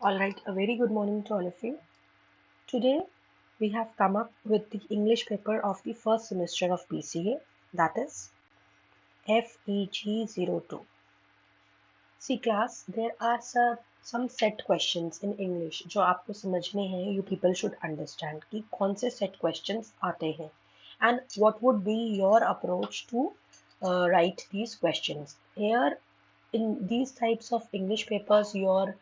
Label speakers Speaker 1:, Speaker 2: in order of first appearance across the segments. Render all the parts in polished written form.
Speaker 1: Alright, a very good morning to all of you. Today we have come up with the English paper of the first semester of BCA, that is FEG-02. See class, there are some set questions in English जो आपको समझने हैं, you people should understand कि कौन से set questions आते हैं and what would be your approach to write these questions. Here in these types of English papers, your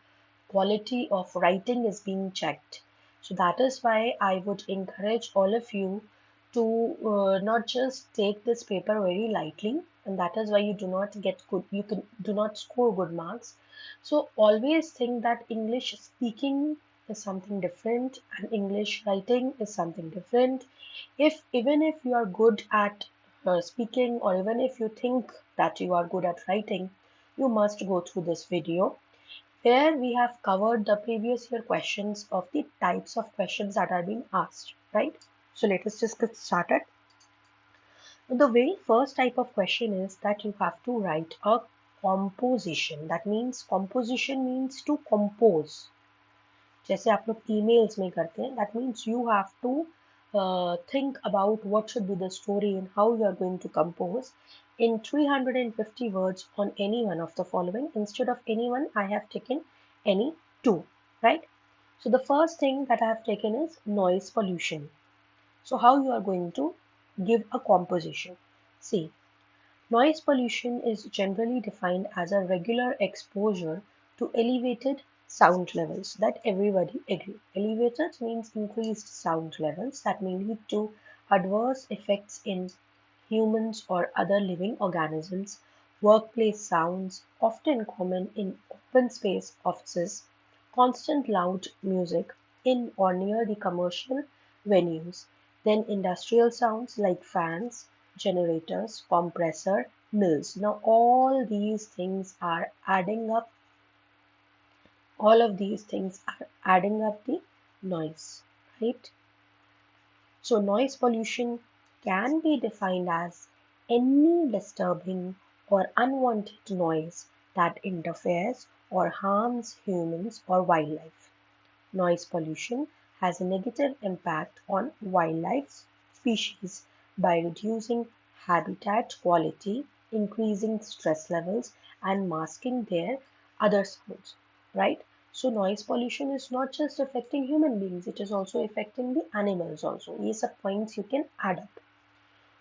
Speaker 1: quality of writing is being checked. So that is why I would encourage all of you to not just take this paper very lightly, and that is why you do not get good, do not score good marks. So always think that English speaking is something different and English writing is something different. If even if you are good at speaking, or even if you think that you are good at writing, you must go through this video where we have covered the previous year questions of the types of questions that are being asked, right? So let us just get started. The very first type of question is that you have to write a composition. That means composition means to compose. जैसे आप लोग emails में करते हैं, that means you have to think about what should be the story and how you are going to compose in 350 words on any one of the following. Instead of any one, I have taken any two, right? So the first thing that I have taken is noise pollution. So how you are going to give a composition? See, noise pollution is generally defined as a regular exposure to elevated sound levels that everybody agree. Elevated means increased sound levels that may lead to adverse effects in humans or other living organisms. Workplace sounds, often common in open space offices, constant loud music in or near the commercial venues, then industrial sounds like fans, generators, compressor, mills. Now all these things are adding up, all of these things are adding up the noise, right? So noise pollution can be defined as any disturbing or unwanted noise that interferes or harms humans or wildlife. Noise pollution has a negative impact on wildlife species by reducing habitat quality, increasing stress levels, and masking their other sounds, right? So noise pollution is not just affecting human beings, it is also affecting the animals also. These are points you can add up.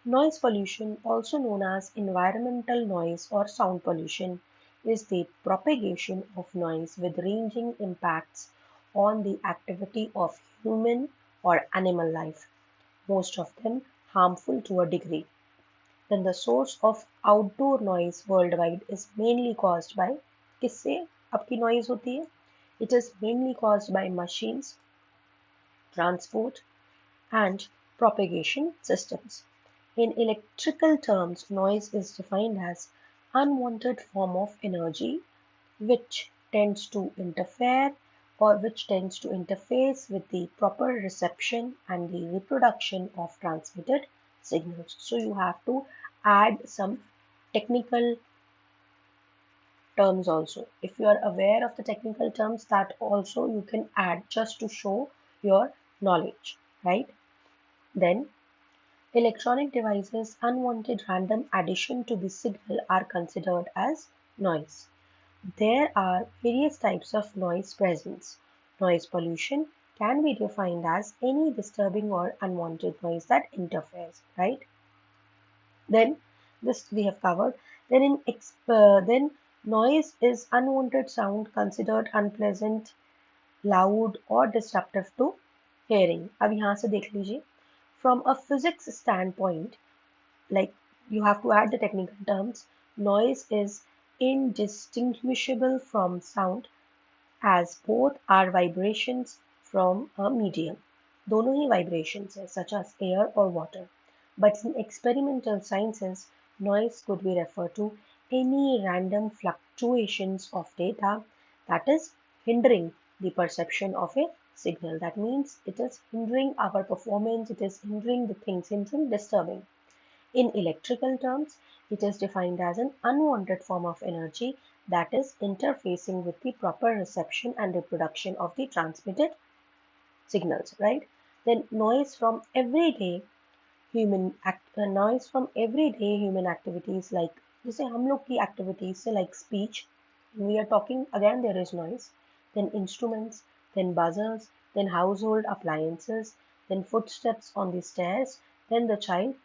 Speaker 1: Noise pollution, also known as environmental noise or sound pollution, is the propagation of noise with ranging impacts on the activity of human or animal life, most of them harmful to a degree. Then the source of outdoor noise worldwide is mainly caused by, किससे आपकी noise होती है? It is mainly caused by machines, transport, and propagation systems. In electrical terms, noise is defined as unwanted form of energy which tends to interfere or which tends to interface with the proper reception and the reproduction of transmitted signals. So you have to add some technical terms also. If you are aware of the technical terms, that also you can add just to show your knowledge, right? Then electronic devices' unwanted random addition to the signal are considered as noise. There are various types of noise presence. Noise pollution can be defined as any disturbing or unwanted noise that interferes, right? Then this we have covered. Then noise is unwanted sound considered unpleasant, loud or disruptive to hearing. अब यहाँ से देख लीजिए. From a physics standpoint, like you have to add the technical terms, noise is indistinguishable from sound as both are vibrations from a medium. दोनों ही vibrations हैं, such as air or water. But in experimental sciences, noise could be referred to any random fluctuations of data that is hindering the perception of a signal. That means it is hindering our performance, it is hindering the things, hindering, disturbing. In electrical terms, it is defined as an unwanted form of energy that is interfacing with the proper reception and reproduction of the transmitted signals, right? Then noise from everyday human activities like जैसे हम लोग की activities से like speech, we are talking again there is noise, then instruments, then buzzers, then household appliances, then footsteps on the stairs, then the child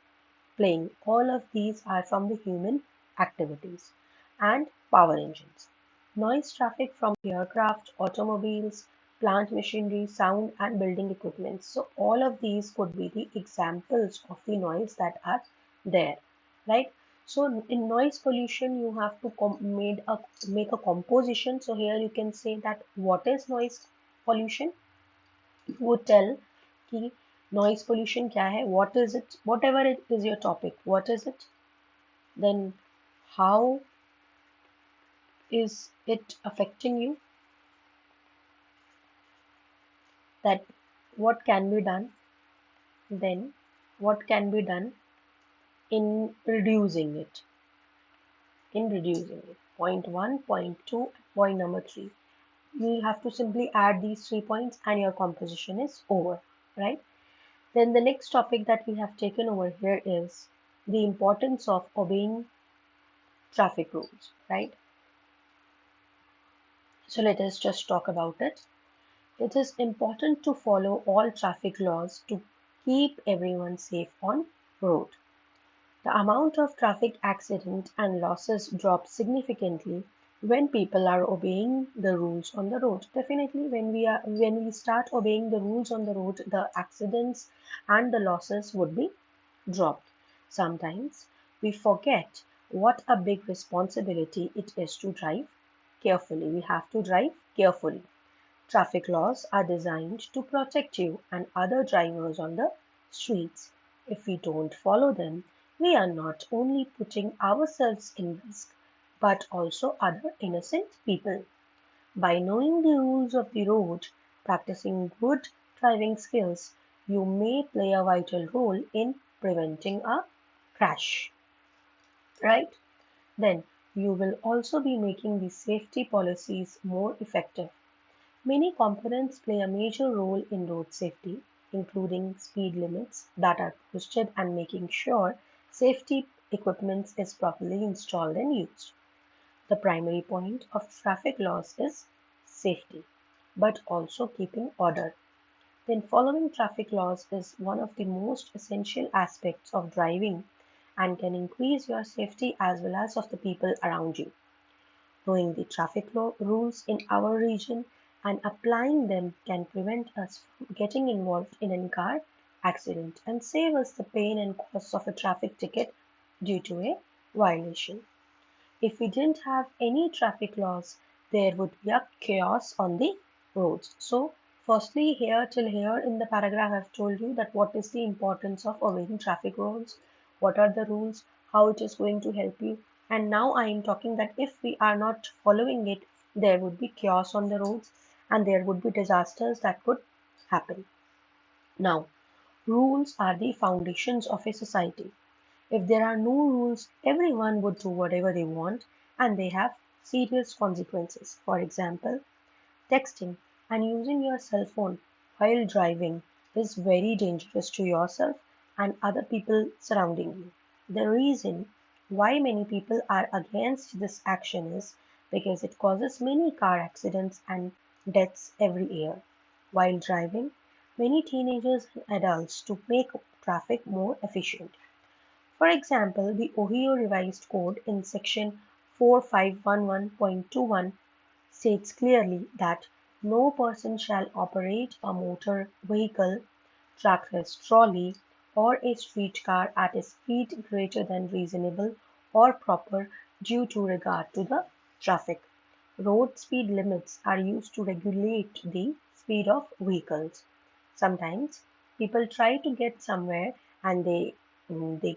Speaker 1: playing. All of these are from the human activities. And power engines. Noise traffic from aircraft, automobiles, plant machinery, sound and building equipment. So all of these could be the examples of the noise that are there, right? So in noise pollution, you have to make a composition. So here you can say that what is noise pollution? Would tell कि noise pollution क्या है, what is it, whatever it is your topic, what is it, then how is it affecting you, that what can be done, then what can be done in reducing it, point 1, point 2, point number 3. You have to simply add these 3 points and your composition is over, right? Then the next topic that we have taken over here is the importance of obeying traffic rules, right? So let us just talk about it. It is important to follow all traffic laws to keep everyone safe on road. The amount of traffic accident and losses drops significantly when people are obeying the rules on the road. Definitely when we start obeying the rules on the road, the accidents and the losses would be dropped. Sometimes we forget what a big responsibility it is to drive carefully. We have to drive carefully. Traffic laws are designed to protect you and other drivers on the streets. If we don't follow them, we are not only putting ourselves in risk, but also other innocent people. By knowing the rules of the road, practicing good driving skills, you may play a vital role in preventing a crash, right? Then you will also be making the safety policies more effective. Many components play a major role in road safety, including speed limits that are posted and making sure safety equipment is properly installed and used. The primary point of traffic laws is safety, but also keeping order. Then following traffic laws is one of the most essential aspects of driving and can increase your safety as well as of the people around you. Knowing the traffic law rules in our region and applying them can prevent us from getting involved in a car accident and save us the pain and cost of a traffic ticket due to a violation. If we didn't have any traffic laws, there would be a chaos on the roads. So, firstly, here till here in the paragraph, I've told you that what is the importance of obeying traffic rules, what are the rules, how it is going to help you. And now I am talking that if we are not following it, there would be chaos on the roads and there would be disasters that could happen. Now, rules are the foundations of a society. If there are no rules, everyone would do whatever they want and they have serious consequences. For example, texting and using your cell phone while driving is very dangerous to yourself and other people surrounding you. The reason why many people are against this action is because it causes many car accidents and deaths every year. While driving, many teenagers and adults to make traffic more efficient. For example, the Ohio Revised Code in section 4511.21 states clearly that no person shall operate a motor vehicle, trackless trolley, or a streetcar at a speed greater than reasonable or proper due to regard to the traffic. Road speed limits are used to regulate the speed of vehicles. Sometimes people try to get somewhere and they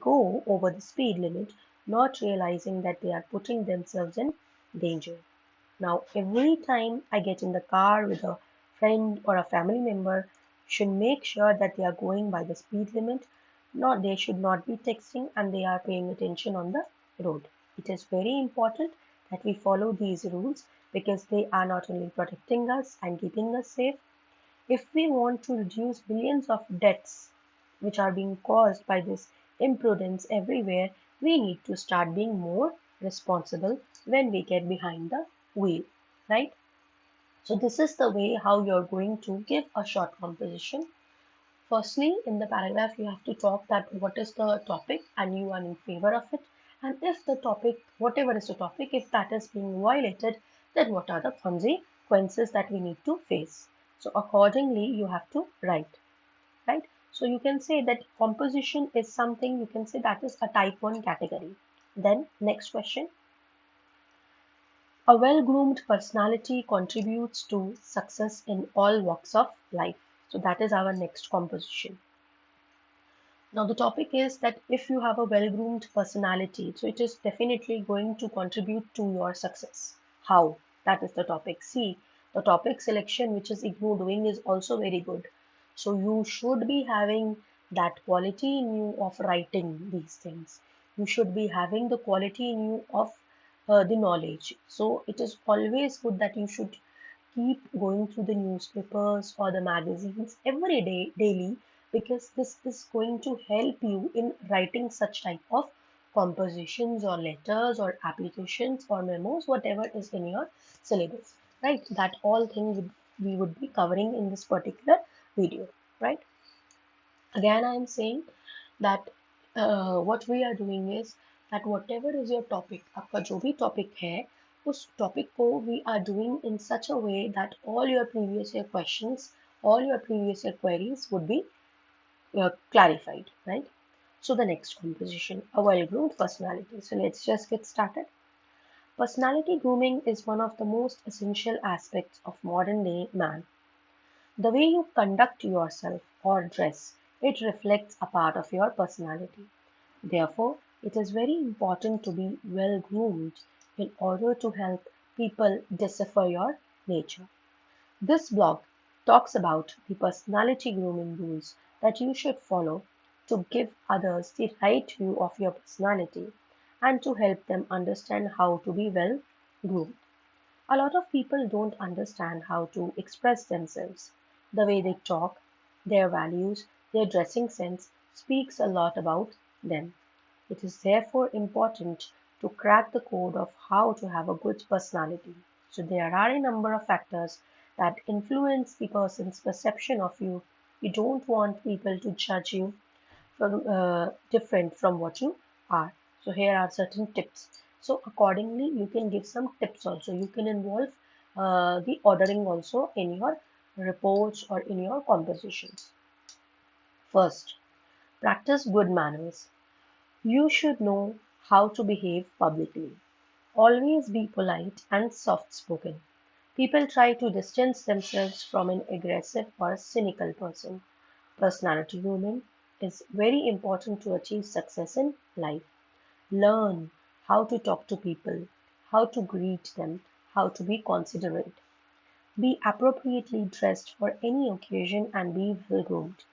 Speaker 1: go over the speed limit, not realizing that they are putting themselves in danger. Now, every time I get in the car with a friend or a family member, should make sure that they are going by the speed limit. Not they should not be texting and they are paying attention on the road. It is very important that we follow these rules because they are not only protecting us and keeping us safe. If we want to reduce billions of deaths which are being caused by this imprudence everywhere, we need to start being more responsible when we get behind the wheel, right? So this is the way how you're going to give a short composition. Firstly, in the paragraph, you have to talk that what is the topic and you are in favor of it. And if the topic, whatever is the topic, if that is being violated, then what are the consequences that we need to face? So accordingly, you have to write, right? So you can say that composition is something, you can say that is a type 1 category. Then next question. A well-groomed personality contributes to success in all walks of life. So that is our next composition. Now the topic is that if you have a well-groomed personality, so it is definitely going to contribute to your success. How? That is the topic. See, the topic selection which is Ignou doing is also very good. So you should be having that quality in you of writing these things. You should be having the quality in you of the knowledge. So it is always good that you should keep going through the newspapers or the magazines every day, daily, because this is going to help you in writing such type of compositions or letters or applications or memos, whatever is in your syllabus, right? That all things we would be covering in this particular video, right? Again, I am saying that what we are doing is that whatever is your topic, आपका जो भी topic है, उस topic को we are doing in such a way that all your previous year questions, all your previous year queries would be clarified, right? So the next composition, a well-groomed personality. So let's just get started. Personality grooming is one of the most essential aspects of modern day man. The way you conduct yourself or dress, it reflects a part of your personality. Therefore, it is very important to be well groomed in order to help people decipher your nature. This blog talks about the personality grooming rules that you should follow to give others the right view of your personality and to help them understand how to be well groomed. A lot of people don't understand how to express themselves. The way they talk, their values, their dressing sense speaks a lot about them. It is therefore important to crack the code of how to have a good personality. So there are a number of factors that influence the person's perception of you. You don't want people to judge you from different from what you are. So here are certain tips. So accordingly, you can give some tips also. You can involve the ordering also in your reports or in your compositions. First, practice good manners. You should know how to behave publicly. Always be polite and soft spoken. People try to distance themselves from an aggressive or cynical person. Personality grooming is very important to achieve success in life. Learn how to talk to people, how to greet them, how to be considerate. Be appropriately dressed for any occasion and be well groomed.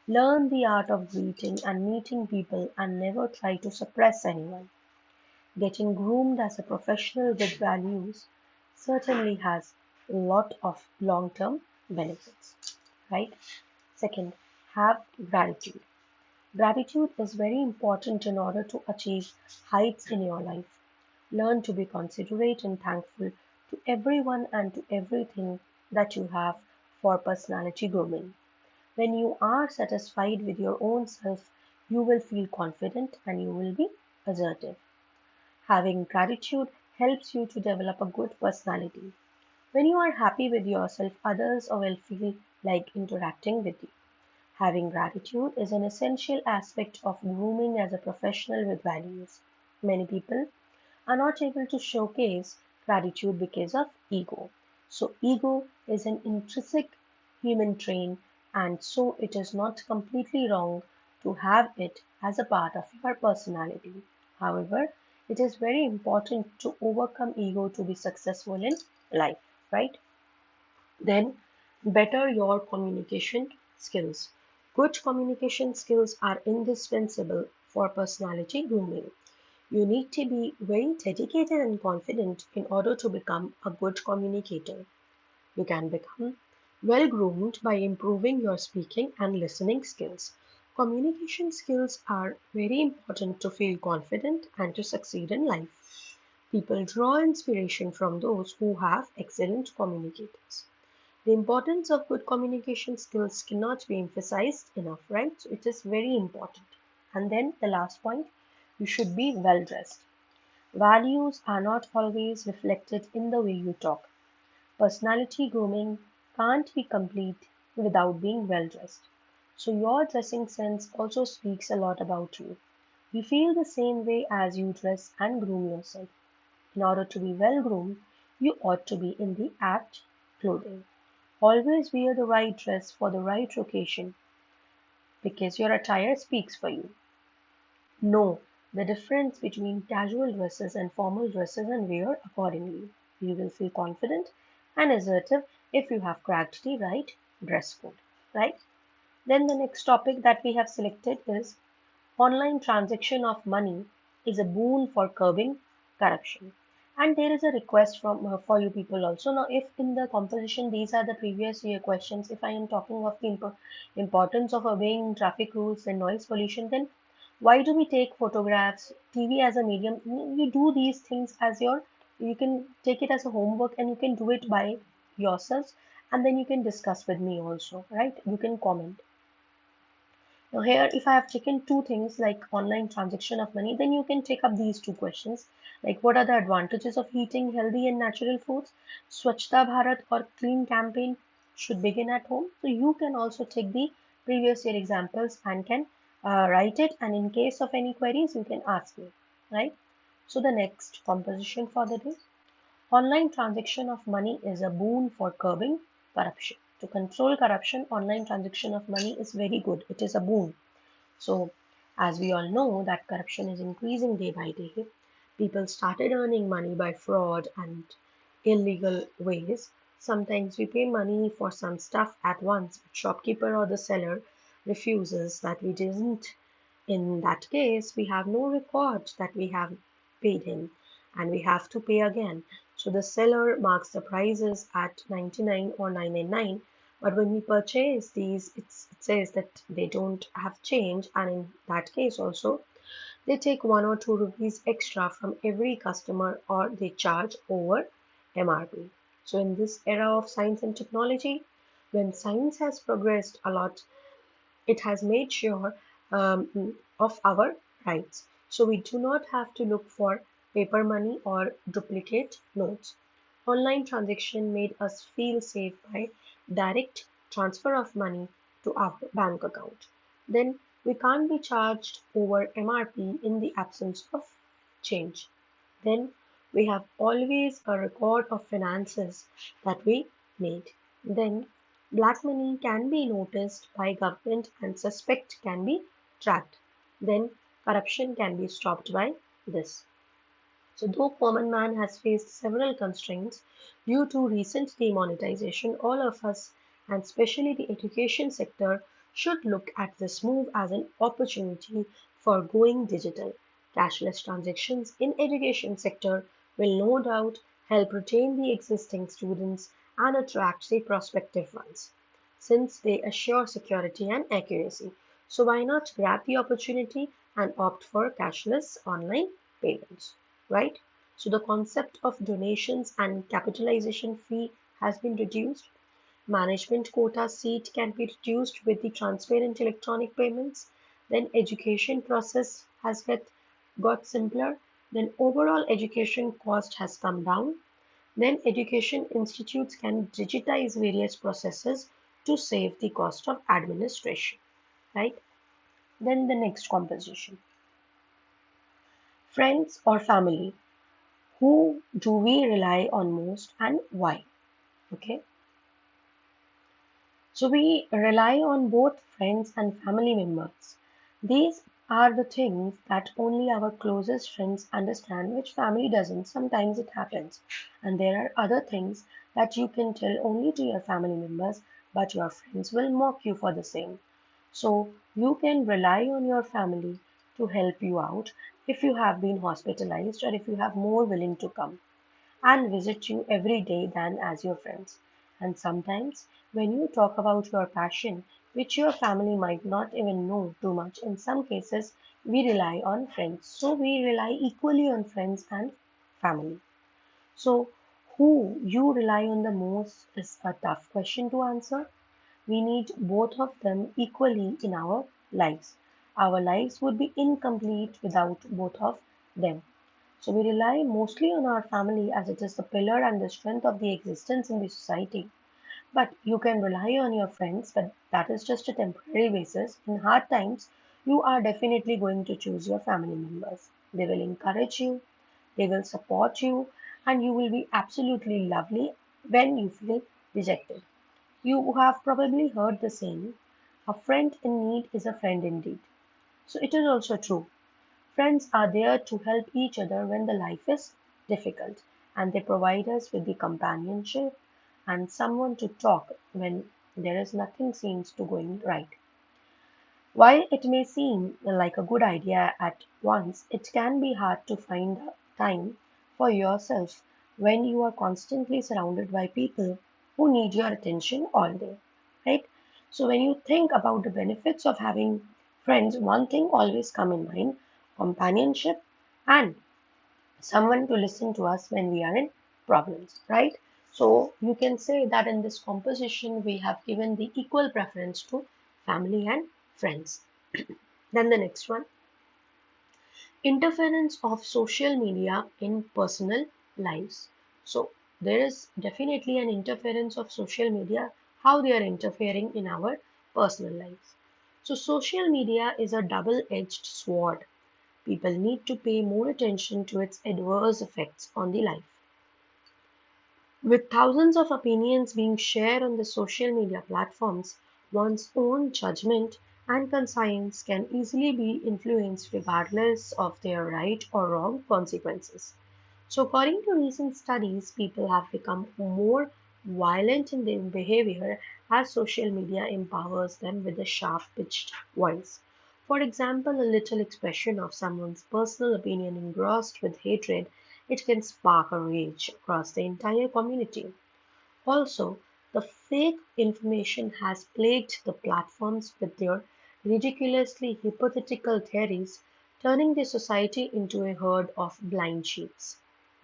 Speaker 1: Learn the art of greeting and meeting people and never try to suppress anyone. Getting groomed as a professional with values certainly has a lot of long-term benefits, right? Second, have gratitude. Gratitude is very important in order to achieve heights in your life. Learn to be considerate and thankful to everyone and to everything that you have for personality grooming. When you are satisfied with your own self, you will feel confident and you will be assertive. Having gratitude helps you to develop a good personality. When you are happy with yourself, others will feel like interacting with you. Having gratitude is an essential aspect of grooming as a professional with values. Many people are not able to showcase gratitude because of ego. So, ego is an intrinsic human trait, and so it is not completely wrong to have it as a part of your personality. However, it is very important to overcome ego to be successful in life, right? Then, better your communication skills. Good communication skills are indispensable for personality grooming. You need to be very dedicated and confident in order to become a good communicator. You can become well groomed by improving your speaking and listening skills. Communication skills are very important to feel confident and to succeed in life. People draw inspiration from those who have excellent communicators. The importance of good communication skills cannot be emphasized enough, right? So it is very important. And then the last point, you should be well dressed. Values are not always reflected in the way you talk. Personality grooming can't be complete without being well dressed. So your dressing sense also speaks a lot about you. You feel the same way as you dress and groom yourself. In order to be well groomed, you ought to be in the apt clothing. Always wear the right dress for the right occasion because your attire speaks for you. Know the difference between casual dresses and formal dresses and wear accordingly. You will feel confident and assertive if you have cracked the right dress code, right? Then the next topic that we have selected is online transaction of money is a boon for curbing corruption. And there is a request from for you people also. Now, if in the composition these are the previous year questions, if I am talking of the importance of obeying traffic rules and noise pollution, then why do we take photographs, TV as a medium? You do these things as your, you can take it as a homework and you can do it by yourselves, and then you can discuss with me also, right? You can comment. Now here, if I have taken two things like online transaction of money, then you can take up these two questions. Like what are the advantages of eating healthy and natural foods? Swachhta Bharat or clean campaign should begin at home. So you can also take the previous year examples and can write it. And in case of any queries, you can ask me, right? So the next composition for the day. Online transaction of money is a boon for curbing corruption. To control corruption, online transaction of money is very good. It is a boon. So, as we all know that corruption is increasing day by day, people started earning money by fraud and illegal ways. Sometimes we pay money for some stuff at once, but shopkeeper or the seller refuses that we didn't. In that case, we have no record that we have paid him and we have to pay again. So the seller marks the prices at 99 or 999, but when we purchase these, it says that they don't have change, and in that case also, they take 1 or 2 rupees extra from every customer or they charge over MRP. So in this era of science and technology, when science has progressed a lot, it has made sure of our rights. So we do not have to look for paper money or duplicate notes. Online transaction made us feel safe by direct transfer of money to our bank account. Then we can't be charged over MRP in the absence of change. Then we have always a record of finances that we made. Then black money can be noticed by government and suspect can be tracked. Then corruption can be stopped by this. So though common man has faced several constraints due to recent demonetization, all of us, and especially the education sector, should look at this move as an opportunity for going digital. Cashless transactions in education sector will no doubt help retain the existing students and attract the prospective ones, since they assure security and accuracy. So why not grab the opportunity and opt for cashless online payments, right? So the concept of donations and capitalization fee has been reduced. Management quota seat can be reduced with the transparent electronic payments. Then education process has got simpler. Then overall education cost has come down. Then education institutes can digitize various processes to save the cost of administration, right? Then the next composition. Friends or family. Who do we rely on most and why? Okay. So we rely on both friends and family members. These are the things that only our closest friends understand, which family doesn't. Sometimes it happens. And there are other things that you can tell only to your family members, but your friends will mock you for the same. So you can rely on your family to help you out if you have been hospitalized or if you have more willing to come and visit you every day than as your friends. And sometimes, when you talk about your passion, which your family might not even know too much, in some cases, we rely on friends. So, we rely equally on friends and family. So, who you rely on the most is a tough question to answer. We need both of them equally in our lives. Our lives would be incomplete without both of them. So we rely mostly on our family as it is the pillar and the strength of the existence in the society. But you can rely on your friends, but that is just a temporary basis. In hard times, you are definitely going to choose your family members. They will encourage you, they will support you, and you will be absolutely lovely when you feel rejected. You have probably heard the saying, a friend in need is a friend indeed. So it is also true. Friends are there to help each other when the life is difficult, and they provide us with the companionship and someone to talk when there is nothing seems to going right. While it may seem like a good idea at once, it can be hard to find time for yourself when you are constantly surrounded by people who need your attention all day, right? So when you think about the benefits of having friends, one thing always come in mind, companionship and someone to listen to us when we are in problems, right? So you can say that in this composition we have given the equal preference to family and friends. Then the next one, interference of social media in personal lives. So there is definitely an interference of social media, how they are interfering in our personal lives. So social media is a double-edged sword. People need to pay more attention to its adverse effects on the life. With thousands of opinions being shared on the social media platforms, one's own judgment and conscience can easily be influenced regardless of their right or wrong consequences. So, according to recent studies, people have become more violent in their behavior as social media empowers them with a sharp pitched voice. For example, a little expression of someone's personal opinion engrossed with hatred, it can spark a rage across the entire community. Also, the fake information has plagued the platforms with their ridiculously hypothetical theories, turning the society into a herd of blind sheep.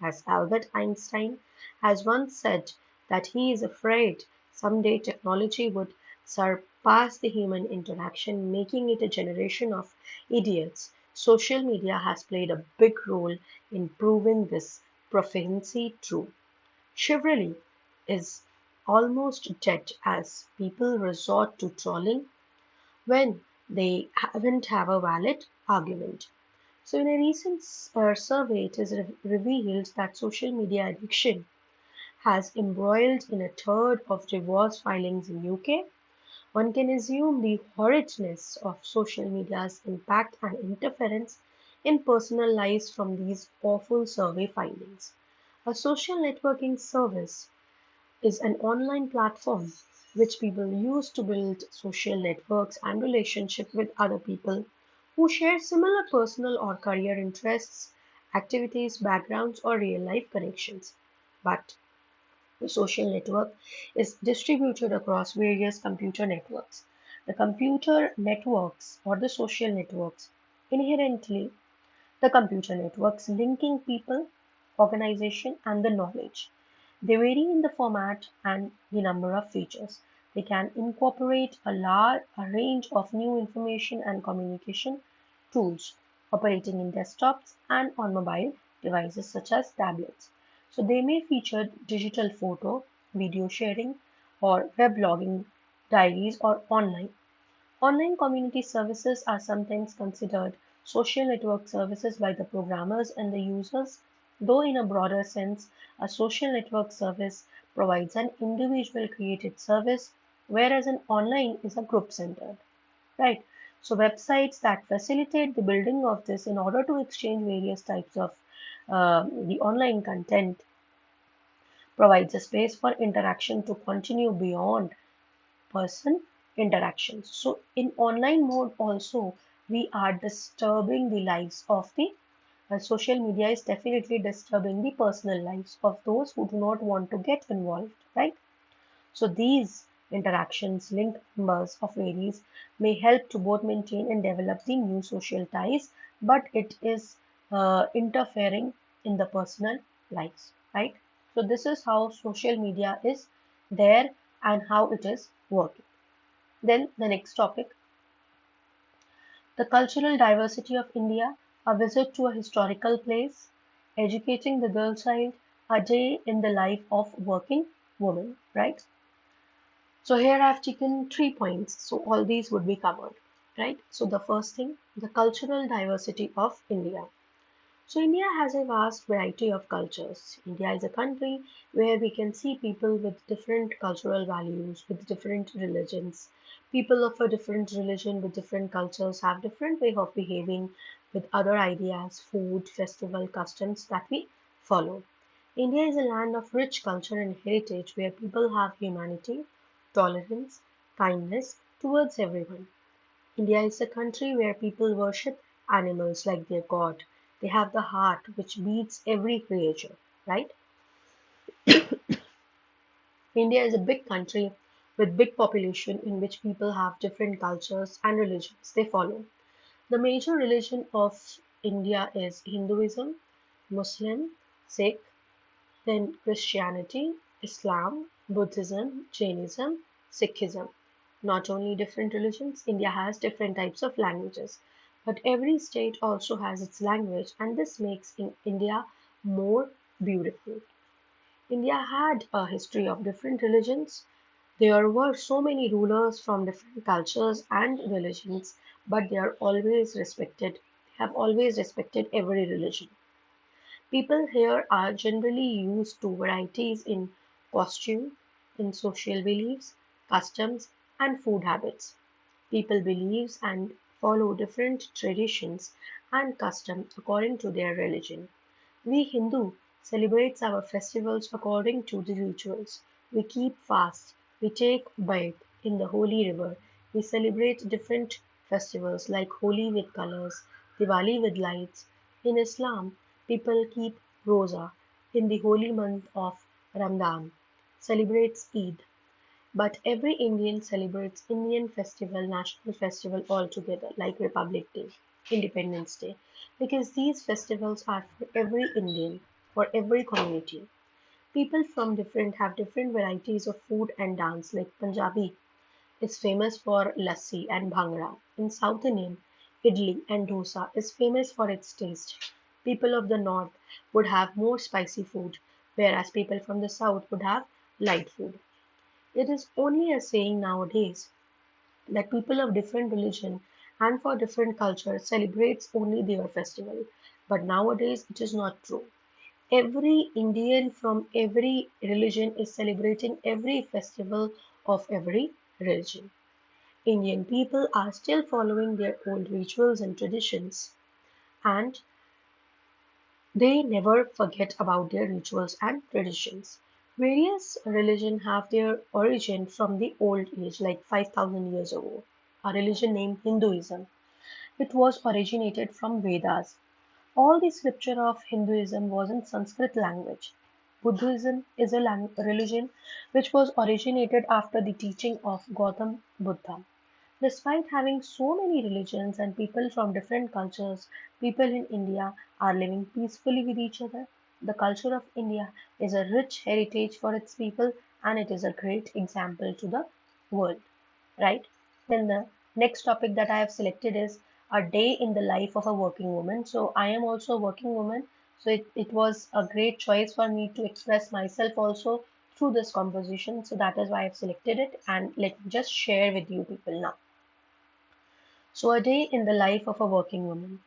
Speaker 1: As Albert Einstein has once said that he is afraid someday technology would surpass the human interaction, making it a generation of idiots. Social media has played a big role in proving this prophecy true. Chivalry is almost dead as people resort to trolling when they haven't have a valid argument. So, in a recent survey, it is revealed that social media addiction has embroiled in a third of divorce filings in UK. One can assume the horridness of social media's impact and interference in personal lives from these awful survey findings. A social networking service is an online platform which people use to build social networks and relationships with other people who share similar personal or career interests, activities, backgrounds, or real life connections. But the social network is distributed across various computer networks. The computer networks or the social networks inherently the computer networks linking people, organization, and the knowledge. They vary in the format and the number of features. They can incorporate a range of new information and communication tools operating in desktops and on mobile devices such as tablets. So they may feature digital photo, video sharing, or weblogging, diaries, or online community services are sometimes considered social network services by the programmers and the users, though in a broader sense, a social network service provides an individual created service, whereas an online is a group centered. Right? So websites that facilitate the building of this in order to exchange various types of the online content provides a space for interaction to continue beyond person interactions. So in online mode also we are disturbing the lives of the Social media is definitely disturbing the personal lives of those who do not want to get involved, right? So these interactions link members of varies may help to both maintain and develop the new social ties, but it is interfering in the personal lives, right? So this is how social media is there and how it is working. Then the next topic, the cultural diversity of India, a visit to a historical place, educating the girl child, a day in the life of working woman, right? So here I've taken 3 points. So all these would be covered, right? So the first thing, the cultural diversity of India. So India has a vast variety of cultures. India is a country where we can see people with different cultural values, with different religions. People of a different religion with different cultures have different way of behaving with other ideas, food, festival, customs that we follow. India is a land of rich culture and heritage where people have humanity, tolerance, kindness towards everyone. India is a country where people worship animals like their god. They have the heart which beats every creature, right? India is a big country with big population in which people have different cultures and religions they follow. The major religion of India is Hinduism, Muslim, Sikh, then Christianity, Islam, Buddhism, Jainism, Sikhism. Not only different religions, India has different types of languages, but every state also has its language, and this makes India more beautiful. India had a history of different religions. There were so many rulers from different cultures and religions, but they are always respected, have always respected every religion. People here are generally used to varieties in costume, in social beliefs, customs, and food habits. People believe and follow different traditions and customs according to their religion. We Hindu celebrate our festivals according to the rituals. We keep fast. We take bath in the holy river. We celebrate different festivals like Holi with colors, Diwali with lights. In Islam, people keep Roza in the holy month of Ramadan, celebrates Eid. But every Indian celebrates Indian festival, national festival all together, like Republic Day, Independence Day, because these festivals are for every Indian, for every community. People from different have different varieties of food and dance, like Punjabi is famous for lassi and bhangra. In South Indian, idli and dosa is famous for its taste. People of the north would have more spicy food, whereas people from the south would have light food. It is only a saying nowadays that people of different religion and for different culture celebrates only their festival. But nowadays it is not true. Every Indian from every religion is celebrating every festival of every religion. Indian people are still following their old rituals and traditions, and they never forget about their rituals and traditions. Various religions have their origin from the old age, like 5,000 years ago. A religion named Hinduism. It was originated from Vedas. All the scripture of Hinduism was in Sanskrit language. Buddhism is a religion which was originated after the teaching of Gautam Buddha. Despite having so many religions and people from different cultures, people in India are living peacefully with each other. The culture of India is a rich heritage for its people and it is a great example to the world, right? Then the next topic that I have selected is a day in the life of a working woman. So I am also a working woman. So it was a great choice for me to express myself also through this composition. So that is why I've selected it and let me just share with you people now. So, a day in the life of a working woman.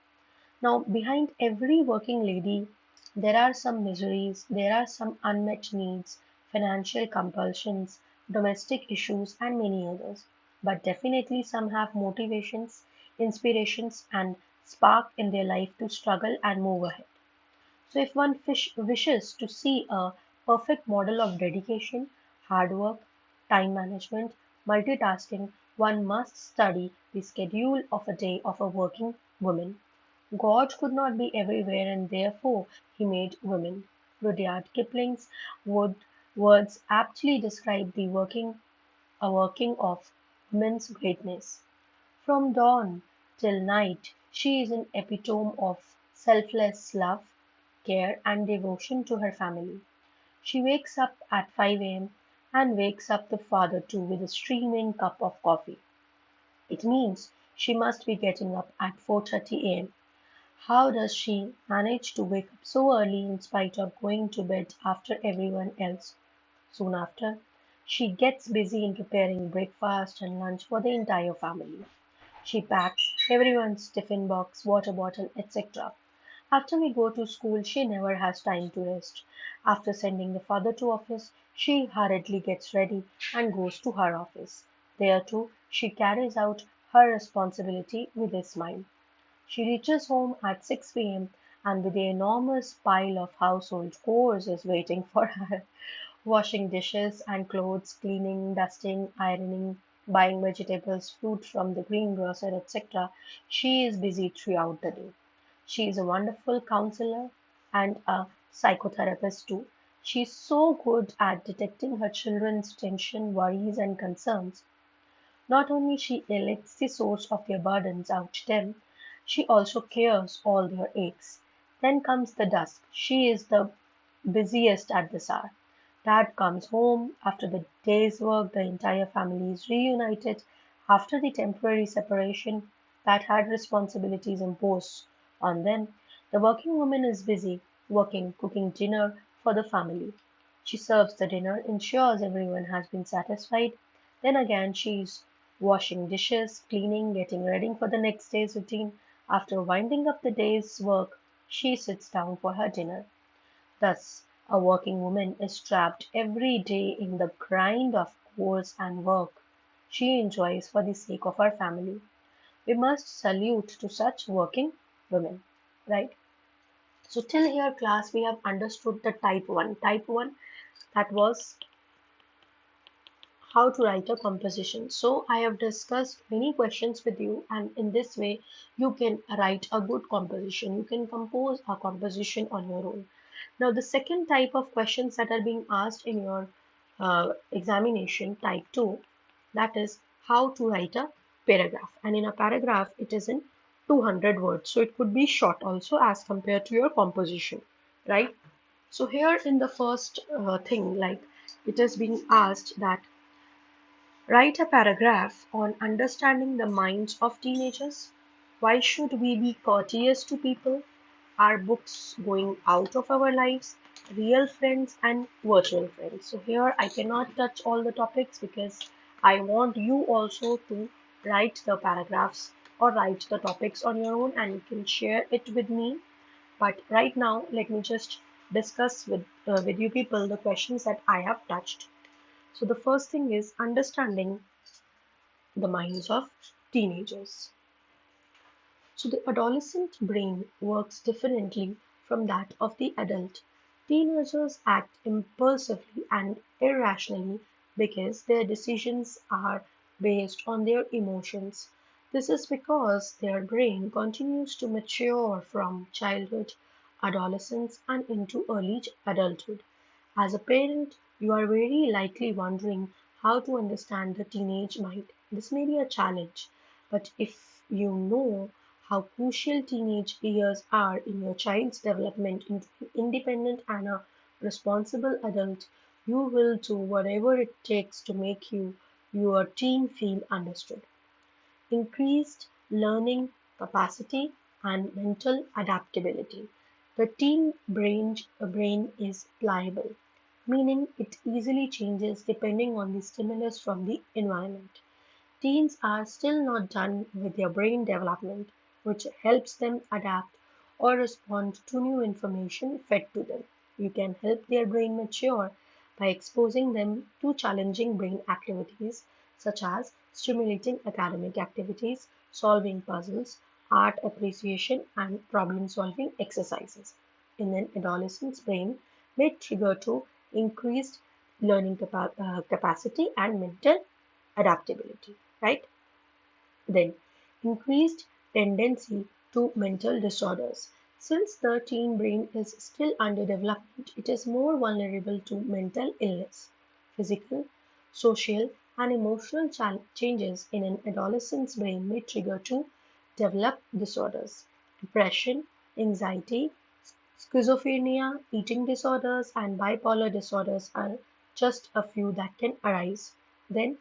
Speaker 1: Now, behind every working lady, there are some miseries, there are some unmet needs, financial compulsions, domestic issues, and many others. But definitely, some have motivations, inspirations, and spark in their life to struggle and move ahead. So, if one wishes to see a perfect model of dedication, hard work, time management, multitasking, one must study the schedule of a day of a working woman. God could not be everywhere and therefore he made women. Rudyard Kipling's would, words aptly describe the working of women's greatness. From dawn till night she is an epitome of selfless love, care and devotion to her family. She wakes up at 5 a.m. and wakes up the father too with a steaming cup of coffee. It means she must be getting up at 4:30 a.m. How does she manage to wake up so early in spite of going to bed after everyone else? Soon after, she gets busy in preparing breakfast and lunch for the entire family. She packs everyone's tiffin box, water bottle, etc. After we go to school, she never has time to rest. After sending the father to office, she hurriedly gets ready and goes to her office. There too, she carries out her responsibility with a smile. She reaches home at 6 p.m. and with an enormous pile of household chores is waiting for her. Washing dishes and clothes, cleaning, dusting, ironing, buying vegetables, fruit from the greengrocer, etc. She is busy throughout the day. She is a wonderful counselor and a psychotherapist too. She is so good at detecting her children's tension, worries, and concerns. Not only she elects the source of their burdens out to them, she also cures all their aches. Then comes the dusk. She is the busiest at this hour. Dad comes home after the day's work, the entire family is reunited after the temporary separation that had responsibilities imposed on them. The working woman is busy working, cooking dinner for the family. She serves the dinner, ensures everyone has been satisfied. Then again, she's washing dishes, cleaning, getting ready for the next day's routine. After winding up the day's work, she sits down for her dinner. Thus, a working woman is trapped every day in the grind of chores and work she enjoys for the sake of her family. We must salute to such working women, right? So till here class we have understood the type 1. Type 1, that was how to write a composition. So I have discussed many questions with you and in this way you can write a good composition. You can compose a composition on your own. Now the second type of questions that are being asked in your examination, type 2, that is how to write a paragraph. And in a paragraph it is in 200 words. So it could be short also as compared to your composition, right? So here in the first thing, like it is being asked that write a paragraph on understanding the minds of teenagers. Why should we be courteous to people? Are books going out of our lives? Real friends and virtual friends. So here I cannot touch all the topics because I want you also to write the paragraphs or write the topics on your own and you can share it with me. But right now, let me just discuss with you people the questions that I have touched. So the first thing is understanding the minds of teenagers. So the adolescent brain works differently from that of the adult. Teenagers act impulsively and irrationally because their decisions are based on their emotions. This is because their brain continues to mature from childhood, adolescence, and into early adulthood. As a parent, you are very likely wondering how to understand the teenage mind. This may be a challenge, but if you know how crucial teenage years are in your child's development into an independent and a responsible adult, you will do whatever it takes to make your teen feel understood. Increased learning capacity and mental adaptability. The brain is pliable, meaning it easily changes depending on the stimulus from the environment. Teens are still not done with their brain development, which helps them adapt or respond to new information fed to them. You can help their brain mature by exposing them to challenging brain activities such as stimulating academic activities, solving puzzles, art appreciation, and problem solving exercises. In an adolescent's brain may trigger to increased learning capacity and mental adaptability, right? Then increased tendency to mental disorders. Since the teen brain is still under development, it is more vulnerable to mental illness. Physical, social, and emotional changes in an adolescent's brain may trigger to develop disorders. Depression, anxiety, schizophrenia, eating disorders, and bipolar disorders are just a few that can arise. Then,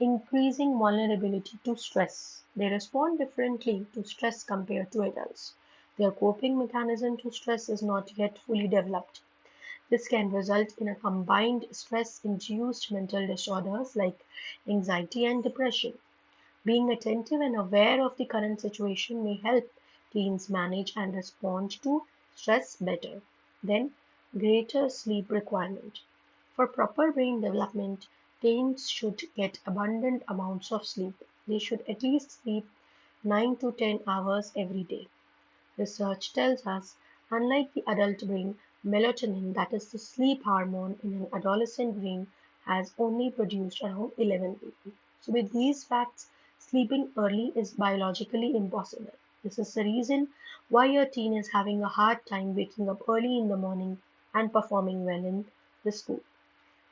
Speaker 1: increasing vulnerability to stress. They respond differently to stress compared to adults. Their coping mechanism to stress is not yet fully developed. This can result in a combined stress-induced mental disorders like anxiety and depression. Being attentive and aware of the current situation may help teens manage and respond to stress better. Then, greater sleep requirement. For proper brain development, teens should get abundant amounts of sleep. They should at least sleep 9 to 10 hours every day. Research tells us, unlike the adult brain, melatonin, that is the sleep hormone in an adolescent brain, has only produced around 11 p.m. So, with these facts, sleeping early is biologically impossible. This is the reason why your teen is having a hard time waking up early in the morning and performing well in the school.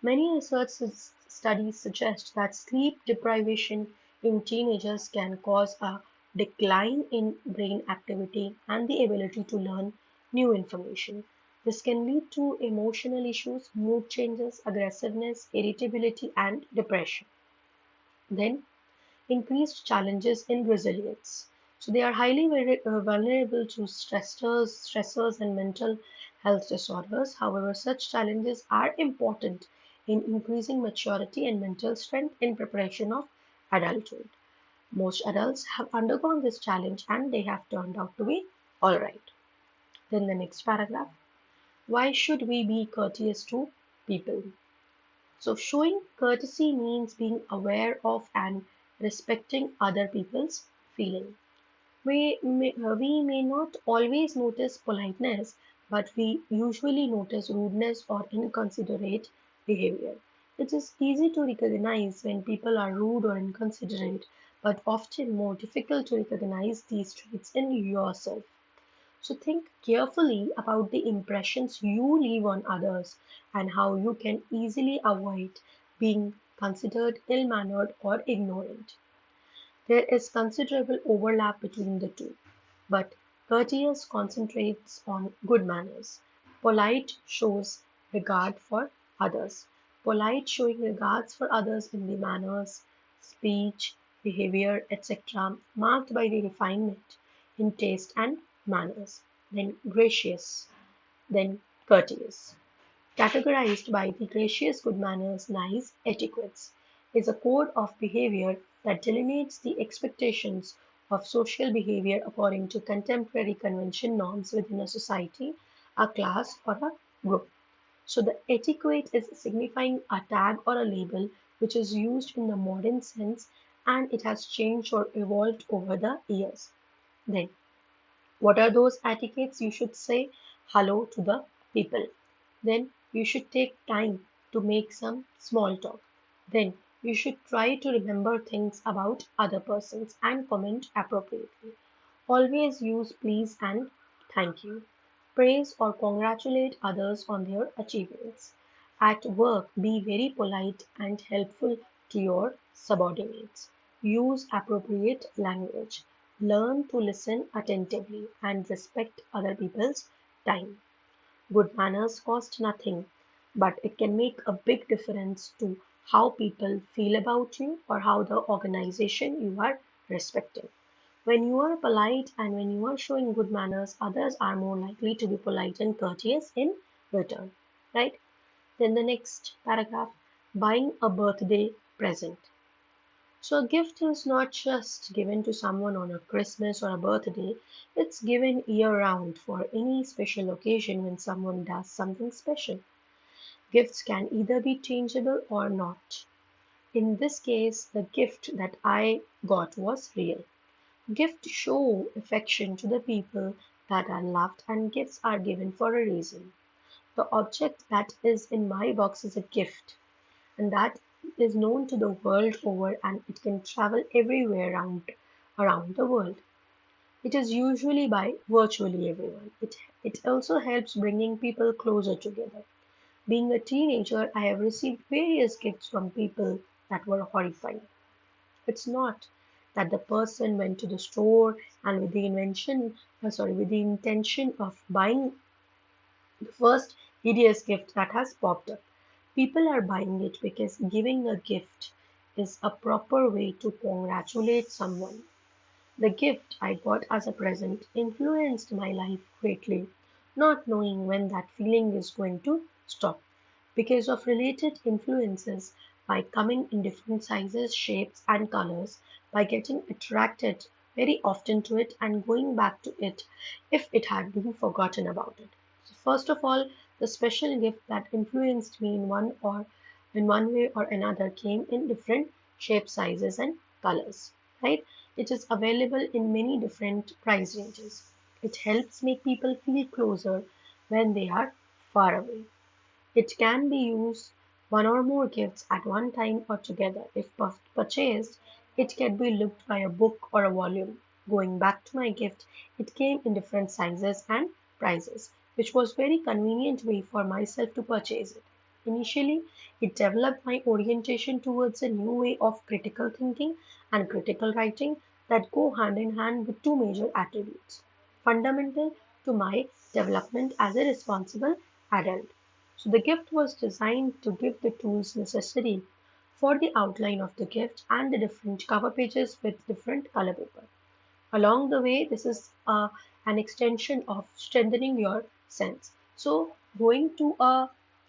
Speaker 1: Many research studies suggest that sleep deprivation in teenagers can cause a decline in brain activity and the ability to learn new information. This can lead to emotional issues, mood changes, aggressiveness, irritability, and depression. Then, increased challenges in resilience. So they are highly vulnerable to stressors and mental health disorders. However, such challenges are important in increasing maturity and mental strength in preparation of adulthood. Most adults have undergone this challenge and they have turned out to be alright. Then the next paragraph. Why should we be courteous to people? So, showing courtesy means being aware of and respecting other people's feeling. We may not always notice politeness, but we usually notice rudeness or inconsiderate behavior. It is easy to recognize when people are rude or inconsiderate, but often more difficult to recognize these traits in yourself. So think carefully about the impressions you leave on others and how you can easily avoid being considered ill-mannered or ignorant. There is considerable overlap between the two, but courteous concentrates on good manners. Polite shows regard for others. Polite showing regards for others in the manners, speech, behavior, etc., marked by the refinement in taste and manners. Then gracious, then courteous. Categorized by the gracious good manners, nice etiquettes, is a code of behavior that delineates the expectations of social behavior according to contemporary convention norms within a society, a class, or a group. So the etiquette is signifying a tag or a label which is used in the modern sense and it has changed or evolved over the years. Then what are those etiquettes? You should say hello to the people. Then you should take time to make some small talk. Then you should try to remember things about other persons and comment appropriately. Always use please and thank you. Praise or congratulate others on their achievements. At work, be very polite and helpful to your subordinates. Use appropriate language. Learn to listen attentively and respect other people's time. Good manners cost nothing, but it can make a big difference to how people feel about you or how the organization you are respecting. When you are polite and when you are showing good manners, others are more likely to be polite and courteous in return, right? Then the next paragraph, buying a birthday present. So a gift is not just given to someone on a Christmas or a birthday, it's given year round for any special occasion when someone does something special. Gifts can either be changeable or not. In this case, the gift that I got was real. Gifts show affection to the people that are loved, and gifts are given for a reason. The object that is in my box is a gift, and that is known to the world over, and it can travel everywhere around the world. It is usually by virtually everyone. It also helps bringing people closer together. Being a teenager, I have received various gifts from people that were horrifying. It's not that the person went to the store and with the intention of buying the first hideous gift that has popped up. People are buying it because giving a gift is a proper way to congratulate someone. The gift I got as a present influenced my life greatly, not knowing when that feeling is going to stop. Because of related influences, by coming in different sizes, shapes, and colors, by getting attracted very often to it and going back to it if it had been forgotten about it. So first of all, the special gift that influenced me in one way or another came in different shapes, sizes, and colors. Right? It is available in many different price ranges. It helps make people feel closer when they are far away. It can be used one or more gifts at one time or together. If purchased, it can be looked by a book or a volume. Going back to my gift, it came in different sizes and prices, which was very convenient way for myself to purchase it. Initially, it developed my orientation towards a new way of critical thinking and critical writing that go hand in hand with two major attributes fundamental to my development as a responsible adult. So the gift was designed to give the tools necessary for the outline of the gift and the different cover pages with different color paper. Along the way, this is an extension of strengthening your sense. So going to a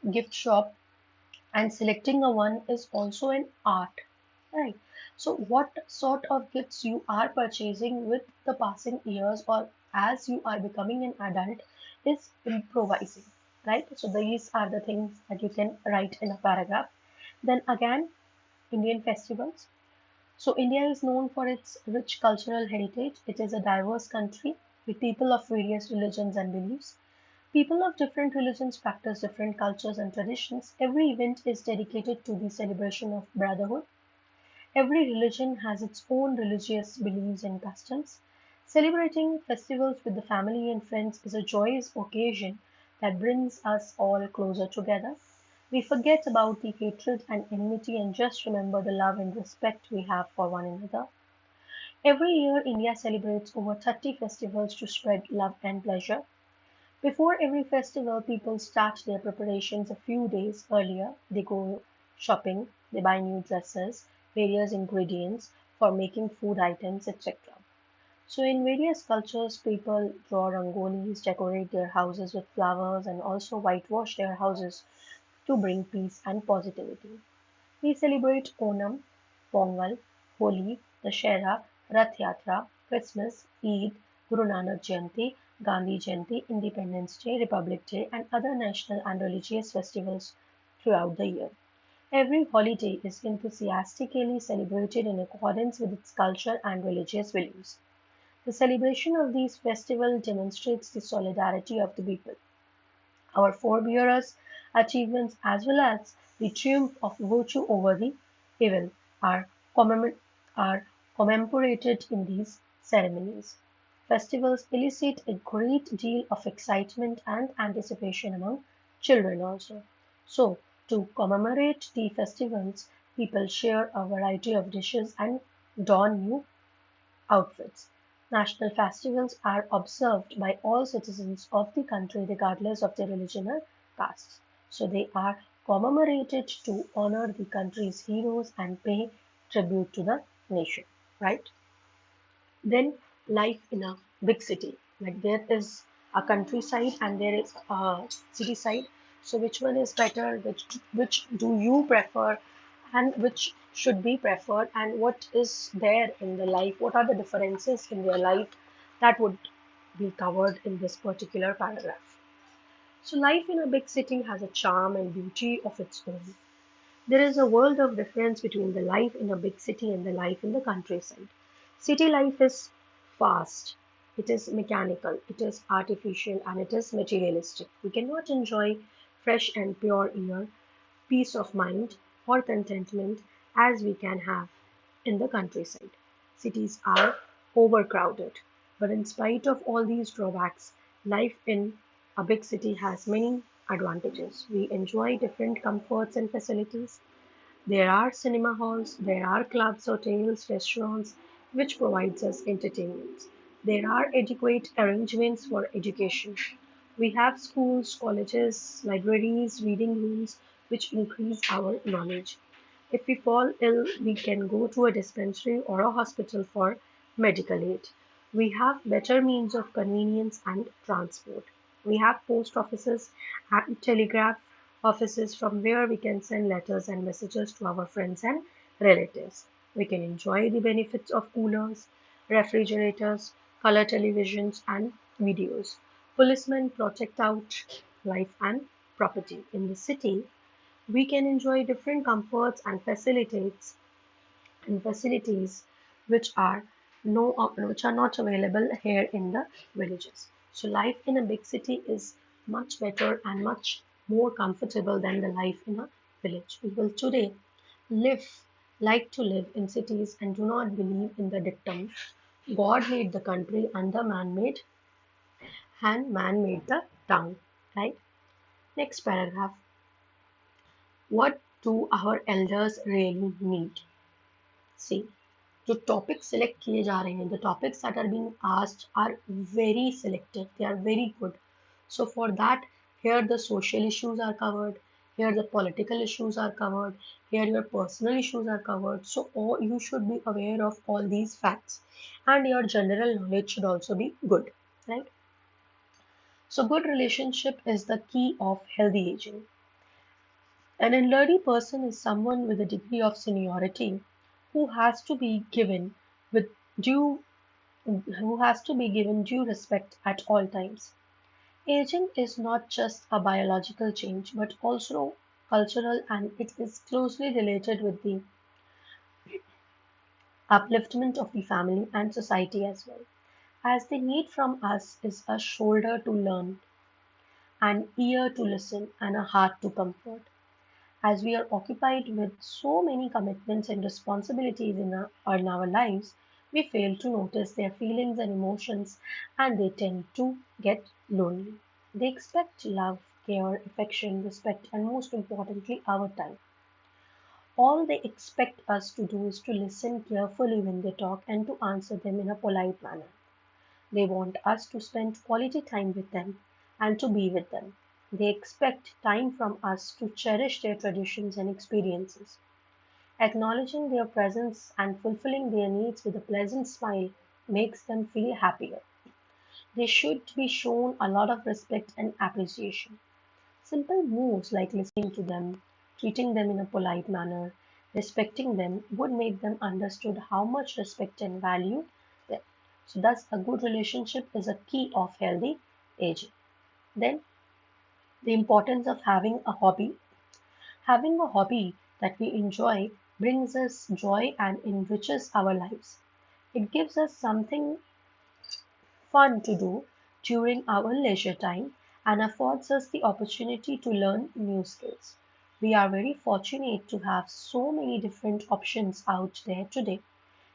Speaker 1: gift shop and selecting a one is also an art, right? So what sort of gifts you are purchasing with the passing years or as you are becoming an adult is improvising, right? So these are the things that you can write in a paragraph. Then again, Indian festivals. So India is known for its rich cultural heritage. It is a diverse country with people of various religions and beliefs. People of different religions practice different cultures and traditions. Every event is dedicated to the celebration of brotherhood. Every religion has its own religious beliefs and customs. Celebrating festivals with the family and friends is a joyous occasion that brings us all closer together. We forget about the hatred and enmity and just remember the love and respect we have for one another. Every year, India celebrates over 30 festivals to spread love and pleasure. Before every festival, people start their preparations a few days earlier. They go shopping, they buy new dresses, various ingredients for making food items, etc. So, in various cultures, people draw rangolis, decorate their houses with flowers, and also whitewash their houses to bring peace and positivity. We celebrate Onam, Pongal, Holi, Dashera, Rath Yatra, Christmas, Eid, Guru Nanak Jayanti, Gandhi Jayanti, Independence Day, Republic Day, and other national and religious festivals throughout the year. Every holiday is enthusiastically celebrated in accordance with its culture and religious values. The celebration of these festivals demonstrates the solidarity of the people. Our forebears' achievements as well as the triumph of virtue over the evil are, are commemorated in these ceremonies. Festivals elicit a great deal of excitement and anticipation among children also. So, to commemorate the festivals, people share a variety of dishes and don new outfits. National festivals are observed by all citizens of the country regardless of their religion or caste. So they are commemorated to honor the country's heroes and pay tribute to the nation, right? Then life in a big city. Like there is a countryside and there is a city side. So which one is better? Which do you prefer and which should be preferred and what is there in the life? What are the differences in their life that would be covered in this particular paragraph? So life in a big city has a charm and beauty of its own. There is a world of difference between the life in a big city and the life in the countryside. City life is fast, it is mechanical, it is artificial, and it is materialistic. We cannot enjoy fresh and pure air, peace of mind, or contentment as we can have in the countryside. Cities are overcrowded. But in spite of all these drawbacks, life in a big city has many advantages. We enjoy different comforts and facilities. There are cinema halls, there are clubs, hotels, restaurants, which provides us entertainment. There are adequate arrangements for education. We have schools, colleges, libraries, reading rooms, which increase our knowledge. If we fall ill, we can go to a dispensary or a hospital for medical aid. We have better means of convenience and transport. We have post offices and telegraph offices from where we can send letters and messages to our friends and relatives. We can enjoy the benefits of coolers, refrigerators, color televisions, and videos. Policemen protect out life and property. In the city, we can enjoy different comforts and facilities which are which are not available here in the villages. So life in a big city is much better and much more comfortable than the life in a village. People today live like to live in cities and do not believe in the dictum God made the country and man made the town. Right? Next paragraph. What do our elders really need? See, जो topics select किए जा रहे हैं, the topics that are being asked are very selective. They are very good. So for that, here the social issues are covered. Here the political issues are covered. Here your personal issues are covered. So you should be aware of all these facts, and your general knowledge should also be good, right? So good relationship is the key of healthy aging. An elderly person is someone with a degree of seniority who has to be given with due who has to be given due respect at all times. Aging is not just a biological change but also cultural, and it is closely related with the upliftment of the family and society as well. As they need from us is a shoulder to learn, an ear to listen, and a heart to comfort. As we are occupied with so many commitments and responsibilities in our lives, we fail to notice their feelings and emotions, and they tend to get lonely. They expect love, care, affection, respect, and most importantly, our time. All they expect us to do is to listen carefully when they talk and to answer them in a polite manner. They want us to spend quality time with them and to be with them. They expect time from us to cherish their traditions and experiences. Acknowledging their presence and fulfilling their needs with a pleasant smile makes them feel happier. They should be shown a lot of respect and appreciation. Simple moves like listening to them, treating them in a polite manner, respecting them would make them understood how much respect and value them. So thus a good relationship is a key of healthy aging. Then the importance of having a hobby. Having a hobby that we enjoy brings us joy and enriches our lives. It gives us something fun to do during our leisure time and affords us the opportunity to learn new skills. We are very fortunate to have so many different options out there today.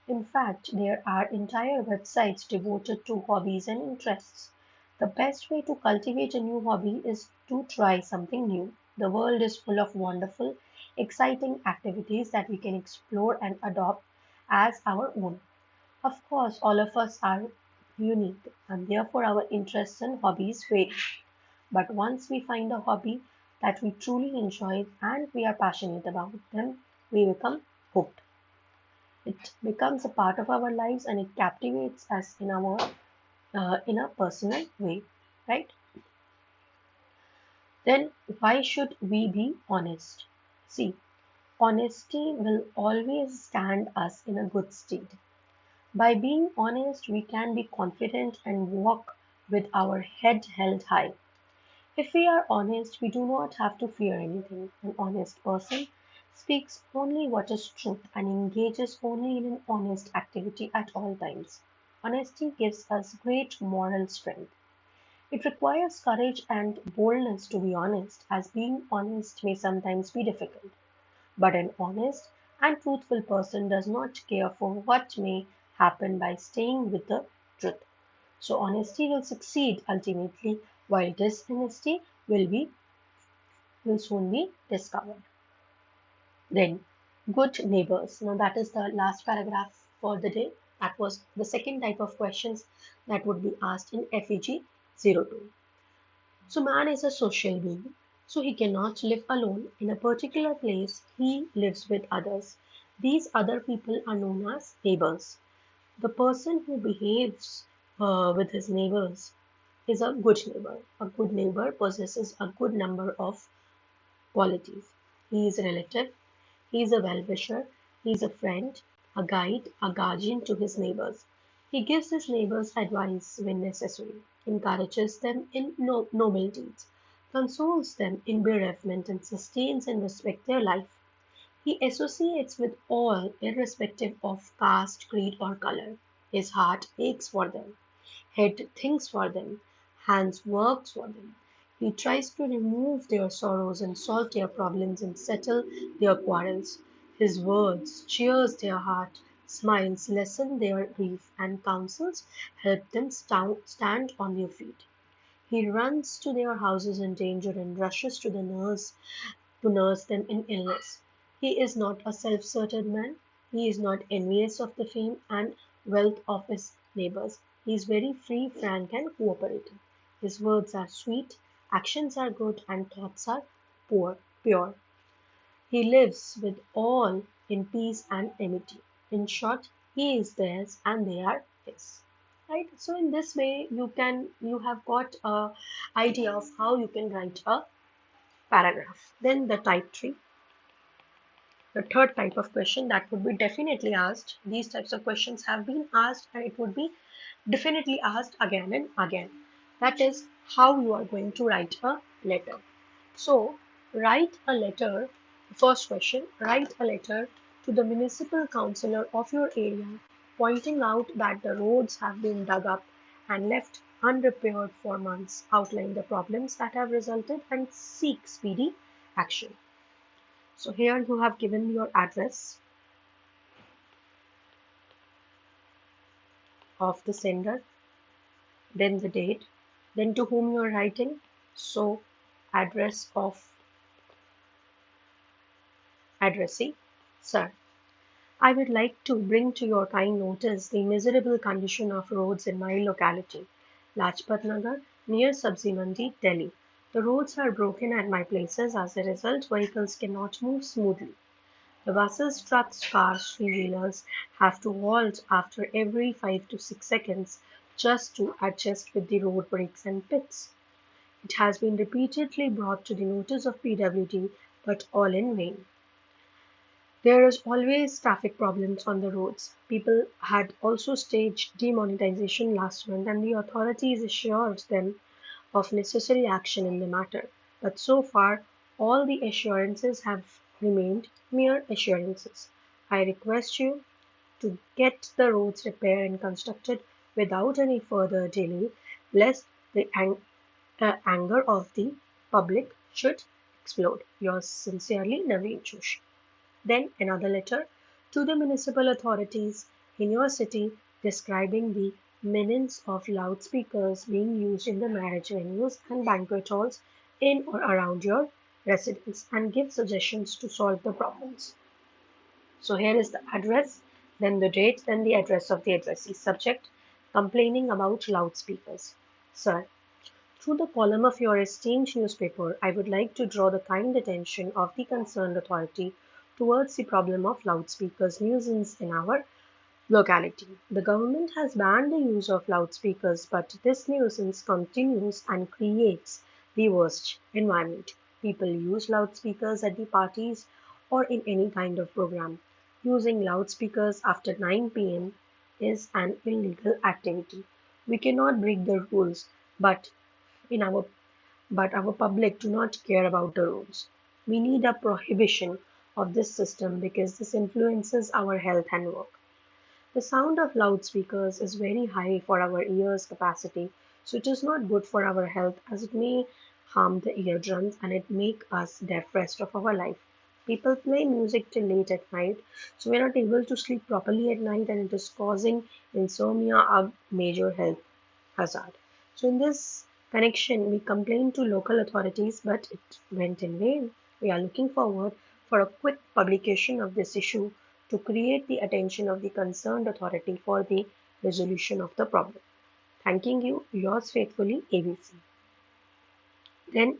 Speaker 1: In fact, there are entire websites devoted to hobbies and interests. The best way to cultivate a new hobby is to try something new. The world is full of wonderful, exciting activities that we can explore and adopt as our own. Of course, all of us are unique and therefore our interests and hobbies vary. But once we find a hobby that we truly enjoy and we are passionate about them, we become hooked. It becomes a part of our lives and it captivates us in a personal way, right? Then why should we be honest? See, honesty will always stand us in a good stead. By being honest, we can be confident and walk with our head held high. If we are honest, we do not have to fear anything. An honest person speaks only what is truth and engages only in an honest activity at all times. Honesty gives us great moral strength. It requires courage and boldness to be honest, as being honest may sometimes be difficult. But an honest and truthful person does not care for what may happen by staying with the truth. So honesty will succeed ultimately, while dishonesty will soon be discovered. Then, good neighbors. Now that is the last paragraph for the day. That was the second type of questions that would be asked in FEG-02. So man is a social being. So he cannot live alone. In a particular place, he lives with others. These other people are known as neighbors. The person who behaves with his neighbors is a good neighbor. A good neighbor possesses a good number of qualities. He is a relative, he is a well-wisher, he is a friend, a guide, a guardian to his neighbors. He gives his neighbors advice when necessary, encourages them in noble deeds, consoles them in bereavement, and sustains and respects their life. He associates with all, irrespective of caste, creed, or color. His heart aches for them. Head thinks for them, hands works for them. He tries to remove their sorrows and solve their problems and settle their quarrels. His words cheers their heart, smiles lessen their grief, and counsels help them stand on their feet. He runs to their houses in danger and rushes to the nurse to nurse them in illness. He is not a self-centered man. He is not envious of the fame and wealth of his neighbors. He is very free, frank, and cooperative. His words are sweet, actions are good, and thoughts are pure. He lives with all in peace and amity. In short, he is theirs and they are his. Right? So in this way, you have got a idea of how you can write a paragraph. Then the type 3. The third type of question that would be definitely asked, these types of questions have been asked and it would be definitely asked again and again. That is how you are going to write a letter. So, write a letter, first question, write a letter to the municipal councillor of your area pointing out that the roads have been dug up and left unrepaired for months, outline the problems that have resulted and seek speedy action. So here you have given your address of the sender, then the date, then to whom you are writing. So address of addressee. Sir, I would like to bring to your kind notice the miserable condition of roads in my locality, Lajpat Nagar, near Sabzi Mandi, Delhi. The roads are broken at my places. As a result, vehicles cannot move smoothly. The buses, trucks, cars, three-wheelers have to halt after every 5 to 6 seconds just to adjust with the road brakes and pits. It has been repeatedly brought to the notice of PWD, but all in vain. There is always traffic problems on the roads. People had also staged demonetization last month and the authorities assured them of necessary action in the matter. But so far, all the assurances have remained mere assurances. I request you to get the roads repaired and constructed without any further delay, lest the anger of the public should explode. Yours sincerely, Naveen Joshi. Then another letter to the municipal authorities in your city describing the menace of loudspeakers being used in the marriage venues and banquet halls in or around your residence and give suggestions to solve the problems. So here is the address, then the date, then the address of the addressee. Subject: complaining about loudspeakers. Sir, through the column of your esteemed newspaper, I would like to draw the kind attention of the concerned authority towards the problem of loudspeakers nuisance in our locality. The government has banned the use of loudspeakers, but this nuisance continues and creates the worst environment. People use loudspeakers at the parties or in any kind of program. Using loudspeakers after 9 p.m. is an illegal activity. We cannot break the rules, but in our but our public do not care about the rules. We need a prohibition of this system because this influences our health and work. The sound of loudspeakers is very high for our ears capacity, so it is not good for our health as it may harm the eardrums and it make us deaf rest of our life. People play music till late at night, so we're not able to sleep properly at night and it is causing insomnia, a major health hazard. So in this connection, we complained to local authorities, but it went in vain. We are looking forward for a quick publication of this issue to create the attention of the concerned authority for the resolution of the problem. Thanking you, yours faithfully, ABC. Then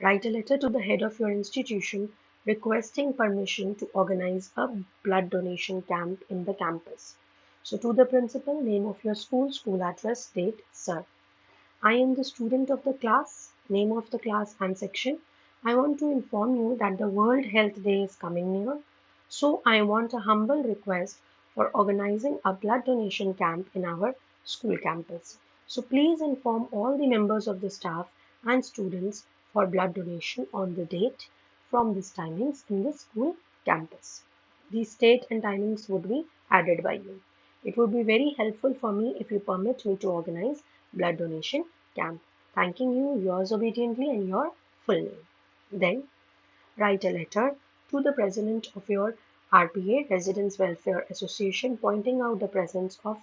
Speaker 1: write a letter to the head of your institution requesting permission to organize a blood donation camp in the campus. So to the principal, name of your school, school address, date, sir. I am the student of the class, name of the class and section. I want to inform you that the World Health Day is coming near. So I want a humble request for organizing a blood donation camp in our school campus. So please inform all the members of the staff and students for blood donation on the date from these timings in the school campus. These date and timings would be added by you. It would be very helpful for me if you permit me to organize blood donation camp. Thanking you, yours obediently, and your full name. Then write a letter to the president of your RPA Residents Welfare Association pointing out the presence of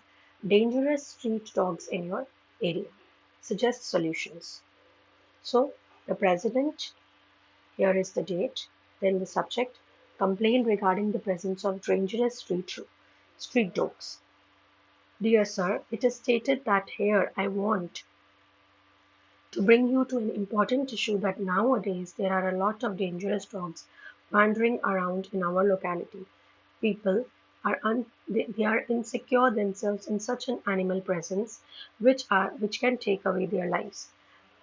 Speaker 1: dangerous street dogs in your area. Suggest solutions. So the president, here is the date, then the subject, complaint regarding the presence of dangerous street dogs. Dear sir, it is stated that here I want to bring you to an important issue that nowadays there are a lot of dangerous dogs wandering around in our locality. People they are insecure themselves in such an animal presence which can take away their lives.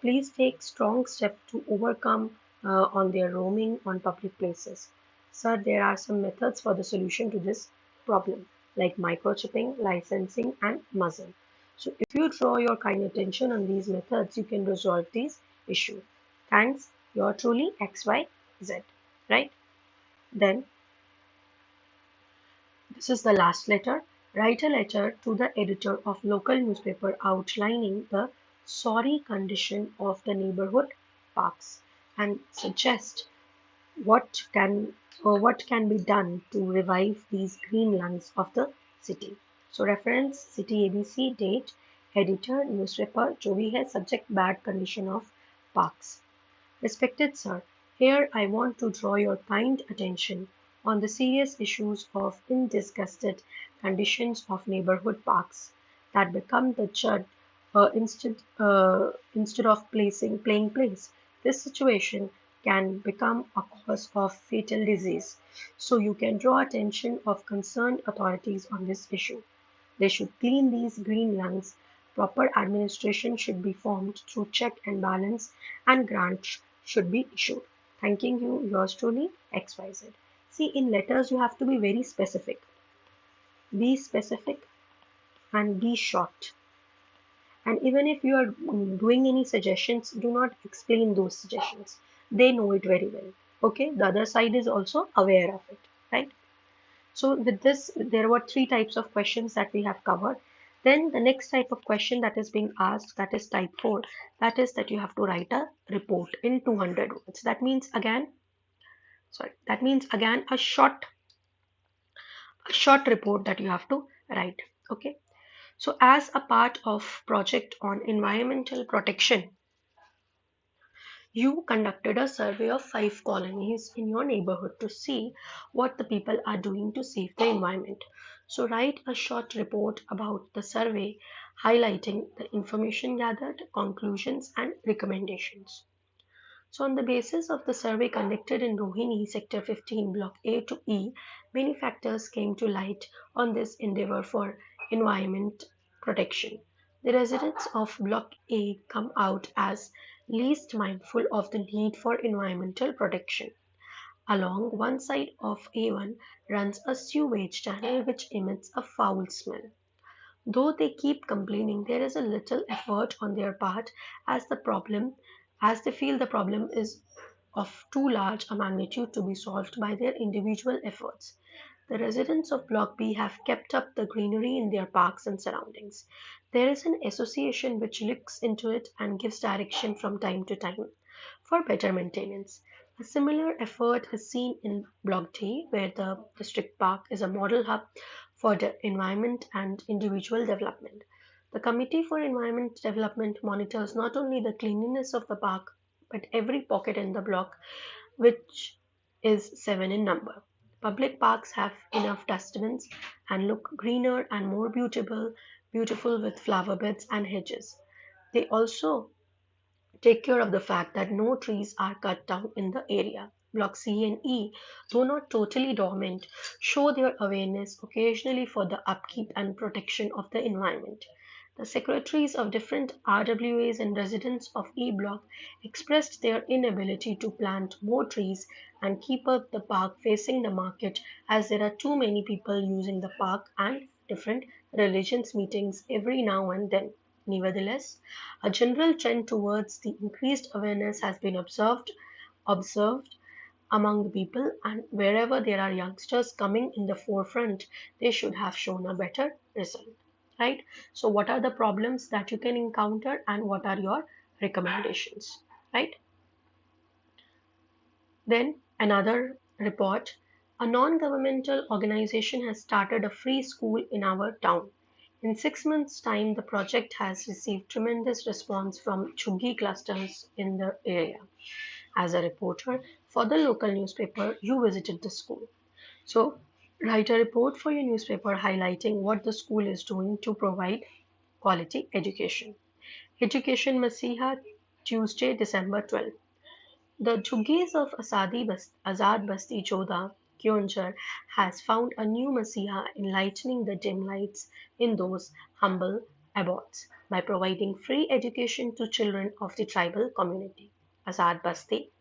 Speaker 1: Please take strong steps to overcome on their roaming on public places. Sir, there are some methods for the solution to this problem, like microchipping, licensing, and muzzle. So if you draw your kind attention on these methods, you can resolve these issues. Thanks, your truly XYZ. Right? Then this is the last letter. Write a letter to the editor of local newspaper outlining the sorry condition of the neighborhood parks and suggest what can be done to revive these green lungs of the city. So reference city ABC, date, editor, newspaper, जो भी है, subject bad condition of parks. Respected sir, here I want to draw your kind attention on the serious issues of indisgusted conditions of neighborhood parks that become the chud instead of playing place. This situation can become a cause of fatal disease. So you can draw attention of concerned authorities on this issue. They should clean these green lungs. Proper administration should be formed through check and balance, and grants should be issued. Thanking you, yours truly, XYZ. See, in letters, you have to be very specific. Be specific and be short. And even if you are doing any suggestions, do not explain those suggestions. They know it very well. Okay, the other side is also aware of it, right? So with this, there were three types of questions that we have covered. Then the next type of question that is being asked, that is type 4, that is that you have to write a report in 200 words. That means again a short report that you have to write. Okay. So as a part of project on environmental protection, you conducted a survey of 5 colonies in your neighborhood to see what the people are doing to save the environment. So, write a short report about the survey, highlighting the information gathered, conclusions, and recommendations. So, on the basis of the survey conducted in Rohini, Sector 15, Block A to E, many factors came to light on this endeavor for environment protection. The residents of Block A come out as least mindful of the need for environmental protection. Along one side of A1 runs a sewage channel which emits a foul smell. Though they keep complaining, there is a little effort on their part as they feel the problem is of too large a magnitude to be solved by their individual efforts. The residents of Block B have kept up the greenery in their parks and surroundings. There is an association which looks into it and gives direction from time to time for better maintenance. A similar effort is seen in Block D, where the district park is a model hub for the environment and individual development. The Committee for Environment Development monitors not only the cleanliness of the park but every pocket in the block, which is 7 in number. Public parks have enough dustbins and look greener and more beautiful with flower beds and hedges. They also take care of the fact that no trees are cut down in the area. Block C and E, though not totally dormant, show their awareness occasionally for the upkeep and protection of the environment. The secretaries of different RWAs and residents of E Block expressed their inability to plant more trees and keep up the park facing the market as there are too many people using the park and different religions meetings every now and then. Nevertheless, a general trend towards the increased awareness has been observed among the people, and wherever there are youngsters coming in the forefront, they should have shown a better result. Right? So, what are the problems that you can encounter, and what are your recommendations? Right? Then, another report, a non governmental organization has started a free school in our town. In 6 months' time, the project has received tremendous response from Chughi clusters in the area. As a reporter for the local newspaper, you visited the school. So, write a report for your newspaper highlighting what the school is doing to provide quality education. Education Masiha, Tuesday, December 12th. The Jhuggis of Azad Basti Joda, Kyonjar, has found a new Messiah enlightening the dim lights in those humble abodes by providing free education to children of the tribal community. Azad Basti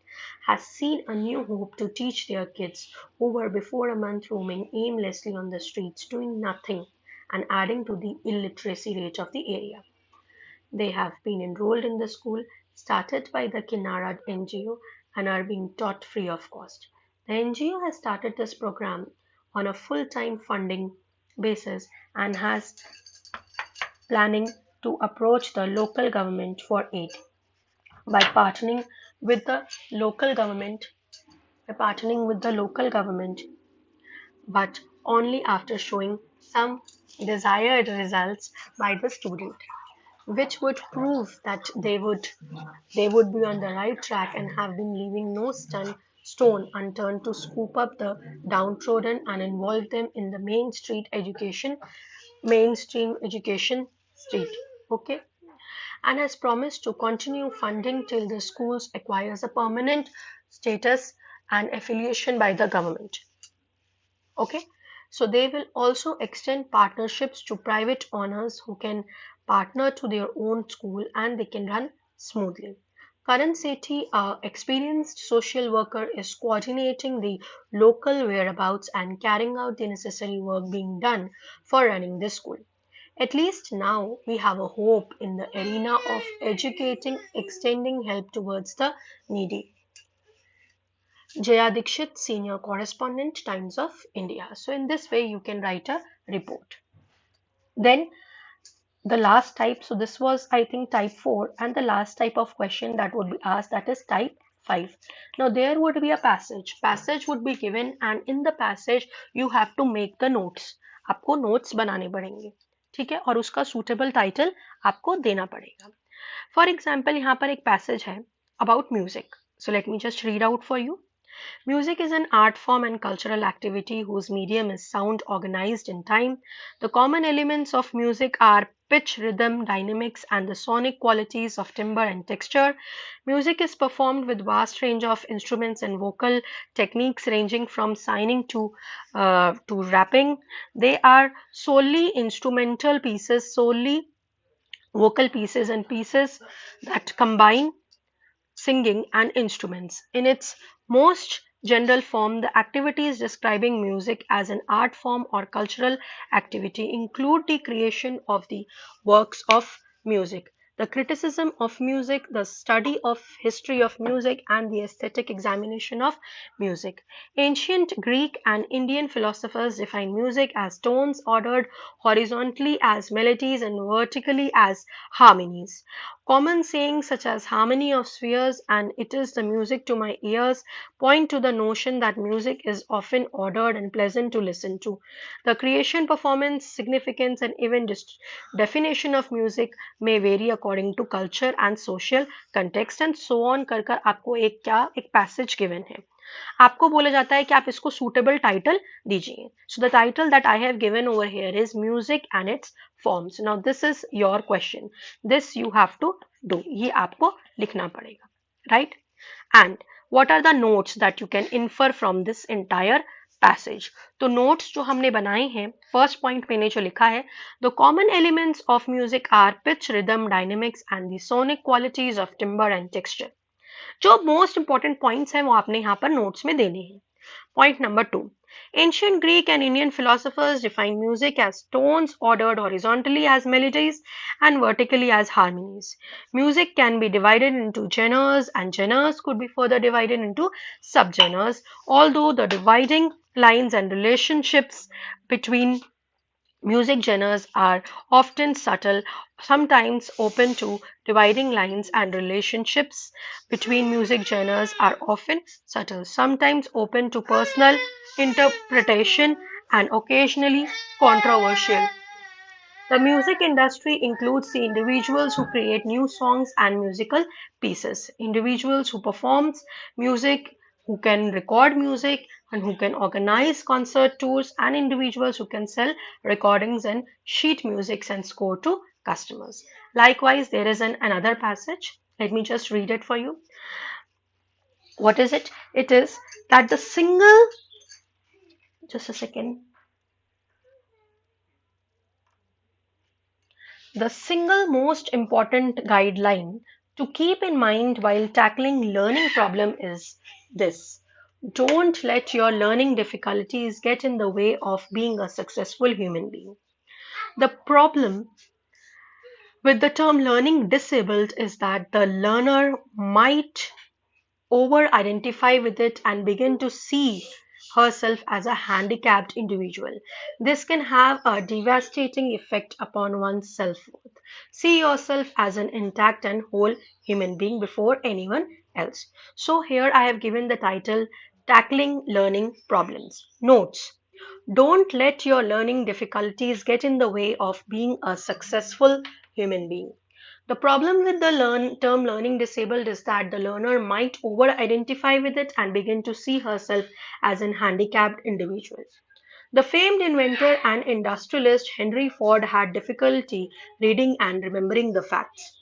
Speaker 1: has seen a new hope to teach their kids who were before a month roaming aimlessly on the streets doing nothing and adding to the illiteracy rate of the area. They have been enrolled in the school started by the Kinara NGO and are being taught free of cost. The NGO has started this program on a full-time funding basis and has planning to approach the local government for aid by partnering with the local government by partnering with the local government, but only after showing some desired results by the student, which would prove that they would be on the right track and have been leaving no stone unturned to scoop up the downtrodden and involve them in the mainstream education street. Okay, and has promised to continue funding till the schools acquires a permanent status and affiliation by the government. Okay, so they will also extend partnerships to private owners who can partner to their own school and they can run smoothly. Karan Sethi, a experienced social worker, is coordinating the local whereabouts and carrying out the necessary work being done for running the school. At least now we have a hope in the arena of educating, extending help towards the needy. Jaya Dikshit, Senior Correspondent, Times of India. So, in this way, you can write a report. Then, the last type, so this was, I think, type 4, and the last type of question that would be asked, that is type 5. Now, there would be a passage. Passage would be given, and in the passage, you have to make the notes. आपको notes बनाने पड़ेंगे, ठीक है, और उसका suitable title आपको देना पड़ेगा. For example, यहाँ पर एक passage है about music. So, let me just read out for you. Music is an art form and cultural activity whose medium is sound organized in time. The common elements of music are pitch, rhythm, dynamics, and the sonic qualities of timbre and texture. Music is performed with vast range of instruments and vocal techniques ranging from singing to rapping. They are solely instrumental pieces, solely vocal pieces, and pieces that combine singing and instruments. In its most general form, the activities describing music as an art form or cultural activity include the creation of the works of music, the criticism of music, the study of history of music, and the aesthetic examination of music. Ancient Greek and Indian philosophers define music as tones ordered horizontally as melodies and vertically as harmonies. Common sayings such as harmony of spheres and it is the music to my ears point to the notion that music is often ordered and pleasant to listen to. The creation, performance, significance, and even definition of music may vary according to culture and social context and so on कर कर आपको एक passage given है. आपको बोला जाता है कि आप इसको suitable title दीजिए. So the title that I have given over here is music and its forms. Now this is your question. This you have to do. ये आपको लिखना पड़ेगा, right? And what are the notes that you can infer from this entire passage? तो notes जो हमने बनाए हैं, first point मैंने जो लिखा है, the common elements of music are pitch, rhythm, dynamics and the sonic qualities of timbre and texture. जो मोस्ट इंपॉर्टेंट पॉइंट्स हैं वो आपने यहाँ पर नोट्स में देने हैं. Point number 2. Ancient Greek and Indian philosophers defined music as tones ordered horizontally as melodies and vertically as harmonies. Music can be divided into genres and genres could be further divided into subgenres, although the dividing lines and relationships between music genres are often subtle, sometimes open to dividing lines and relationships between music genres are often subtle, sometimes open to personal interpretation and occasionally controversial. The music industry includes the individuals who create new songs and musical pieces, individuals who perform music, who can record music, and who can organize concert tours, and individuals who can sell recordings and sheet musics and score to customers. Likewise, there is another passage. Let me just read it for you. What is it? It is that the single, just a second. The single most important guideline to keep in mind while tackling learning problem is this. Don't let your learning difficulties get in the way of being a successful human being. The problem with the term learning disabled is that the learner might over identify with it and begin to see herself as a handicapped individual. This can have a devastating effect upon one's self-worth. See yourself as an intact and whole human being before anyone else. So here I have given the title Tackling Learning Problems. Notes. Don't let your learning difficulties get in the way of being a successful human being. The problem with the term learning disabled is that the learner might over-identify with it and begin to see herself as an handicapped individual. The famed inventor and industrialist Henry Ford had difficulty reading and remembering the facts.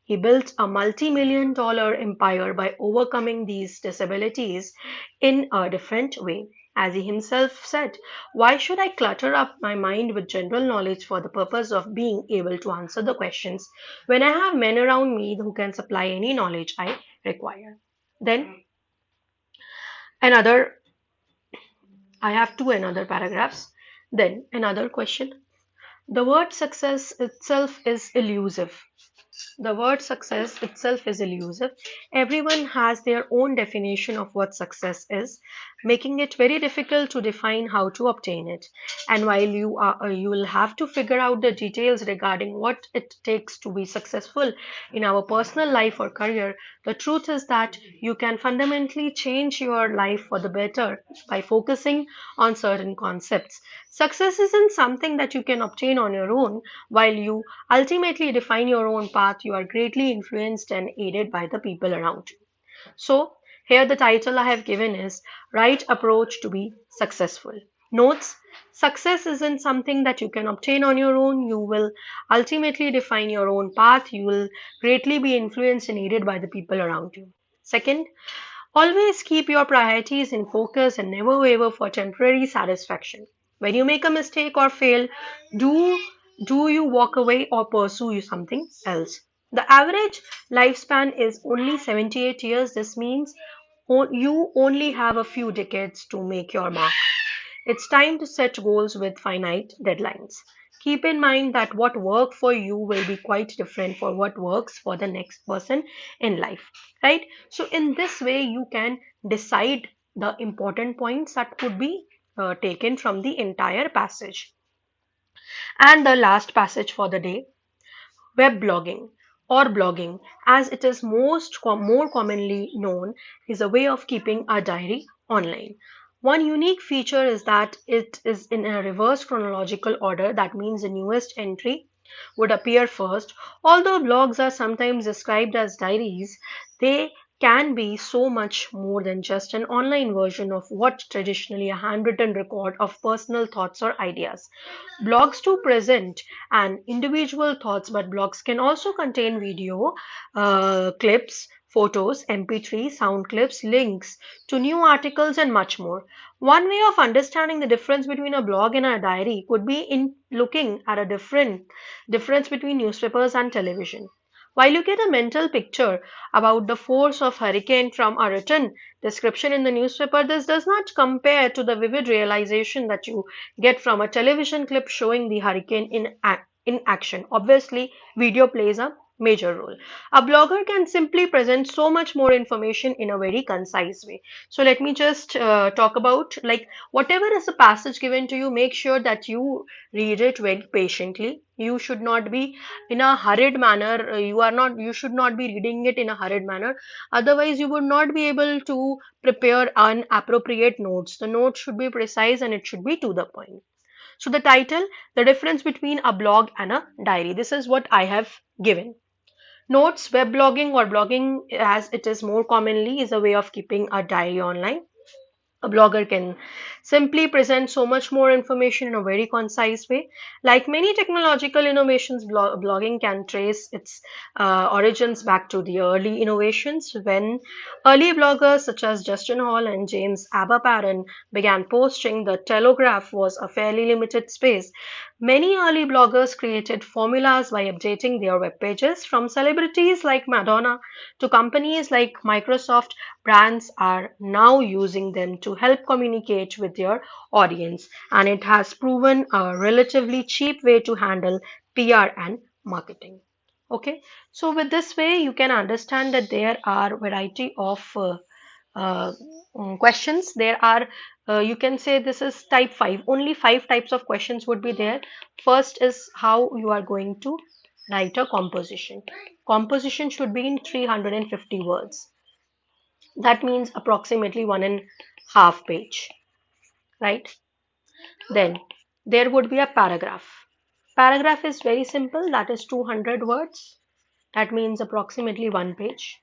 Speaker 1: He built a multi-million-dollar empire by overcoming these disabilities in a different way. As he himself said, why should I clutter up my mind with general knowledge for the purpose of being able to answer the questions when I have men around me who can supply any knowledge I require? Then another, I have two another paragraphs. Then another question. The word success itself is elusive. The word success itself is elusive. Everyone has their own definition of what success is, making it very difficult to define how to obtain it. And while you will have to figure out the details regarding what it takes to be successful in our personal life or career, the truth is that you can fundamentally change your life for the better by focusing on certain concepts. Success isn't something that you can obtain on your own. While you ultimately define your own path, you are greatly influenced and aided by the people around you. So, here the title I have given is Right Approach to be Successful. Notes: Success isn't something that you can obtain on your own. You will ultimately define your own path. You will greatly be influenced and aided by the people around you. Second, always keep your priorities in focus and never waver for temporary satisfaction. When you make a mistake or fail, do you walk away or pursue something else? The average lifespan is only 78 years. This means you only have a few decades to make your mark. It's time to set goals with finite deadlines. Keep in mind that what works for you will be quite different for what works for the next person in life, right? So in this way, you can decide the important points that could be taken from the entire passage. And the last passage for the day, web blogging. or blogging, as it is more commonly known, is a way of keeping a diary online. One unique feature is that it is in a reverse chronological order. That means the newest entry would appear first. Although blogs are sometimes described as diaries, they can be so much more than just an online version of what traditionally a handwritten record of personal thoughts or ideas. Blogs too present and individual thoughts, but blogs can also contain video clips, photos, MP3, sound clips, links to new articles, and much more. One way of understanding the difference between a blog and a diary could be in looking at a difference between newspapers and television. While you get a mental picture about the force of hurricane from a written description in the newspaper, this does not compare to the vivid realization that you get from a television clip showing the hurricane in action. Obviously, video plays a major role. A blogger can simply present so much more information in a very concise way. So let me just talk about, like, whatever is a passage given to you, make sure that you read it very patiently. You should not be in a hurried manner. You should not be reading it in a hurried manner. Otherwise, you would not be able to prepare inappropriate notes. The notes should be precise and it should be to the point. So the title, the difference between a blog and a diary. This is what I have given. Notes, web blogging or blogging as it is more commonly, is a way of keeping a diary online. A blogger can simply present so much more information in a very concise way. Like many technological innovations, blogging can trace its origins back to the early innovations when early bloggers such as Justin Hall and James Aberparon began posting. The Telegraph was a fairly limited space. Many early bloggers created formulas by updating their web pages. From celebrities like Madonna to companies like Microsoft, brands are now using them to help communicate with their audience, and it has proven a relatively cheap way to handle PR and marketing. Okay, so with this way, you can understand that there are variety of uh, questions. There are, you can say this is type 5. Only 5 types of questions would be there. First is how you are going to write a composition. Composition should be in 350 words. That means approximately 1.5 page, right? Then there would be a paragraph. Paragraph is very simple, that is 200 words. That means approximately 1 page.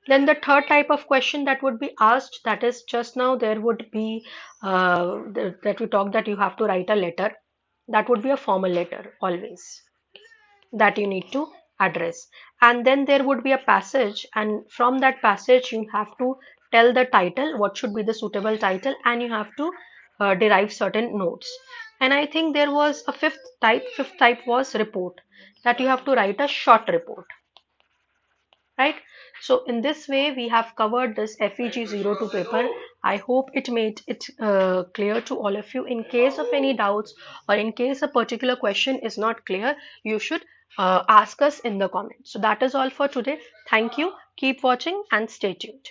Speaker 1: Then the third type of question that would be asked, that is just now there would be that we talked that you have to write a letter. That would be a formal letter always that you need to address. And then there would be a passage, and from that passage you have to tell the title, what should be the suitable title, and you have to derive certain notes. And I think there was a fifth type was report, that you have to write a short report, right? So in this way we have covered this FEG-02 paper. I hope it made it clear to all of you. In case of any doubts or in case a particular question is not clear, you should ask us in the comments. So that is all for today. Thank you. Keep watching and stay tuned.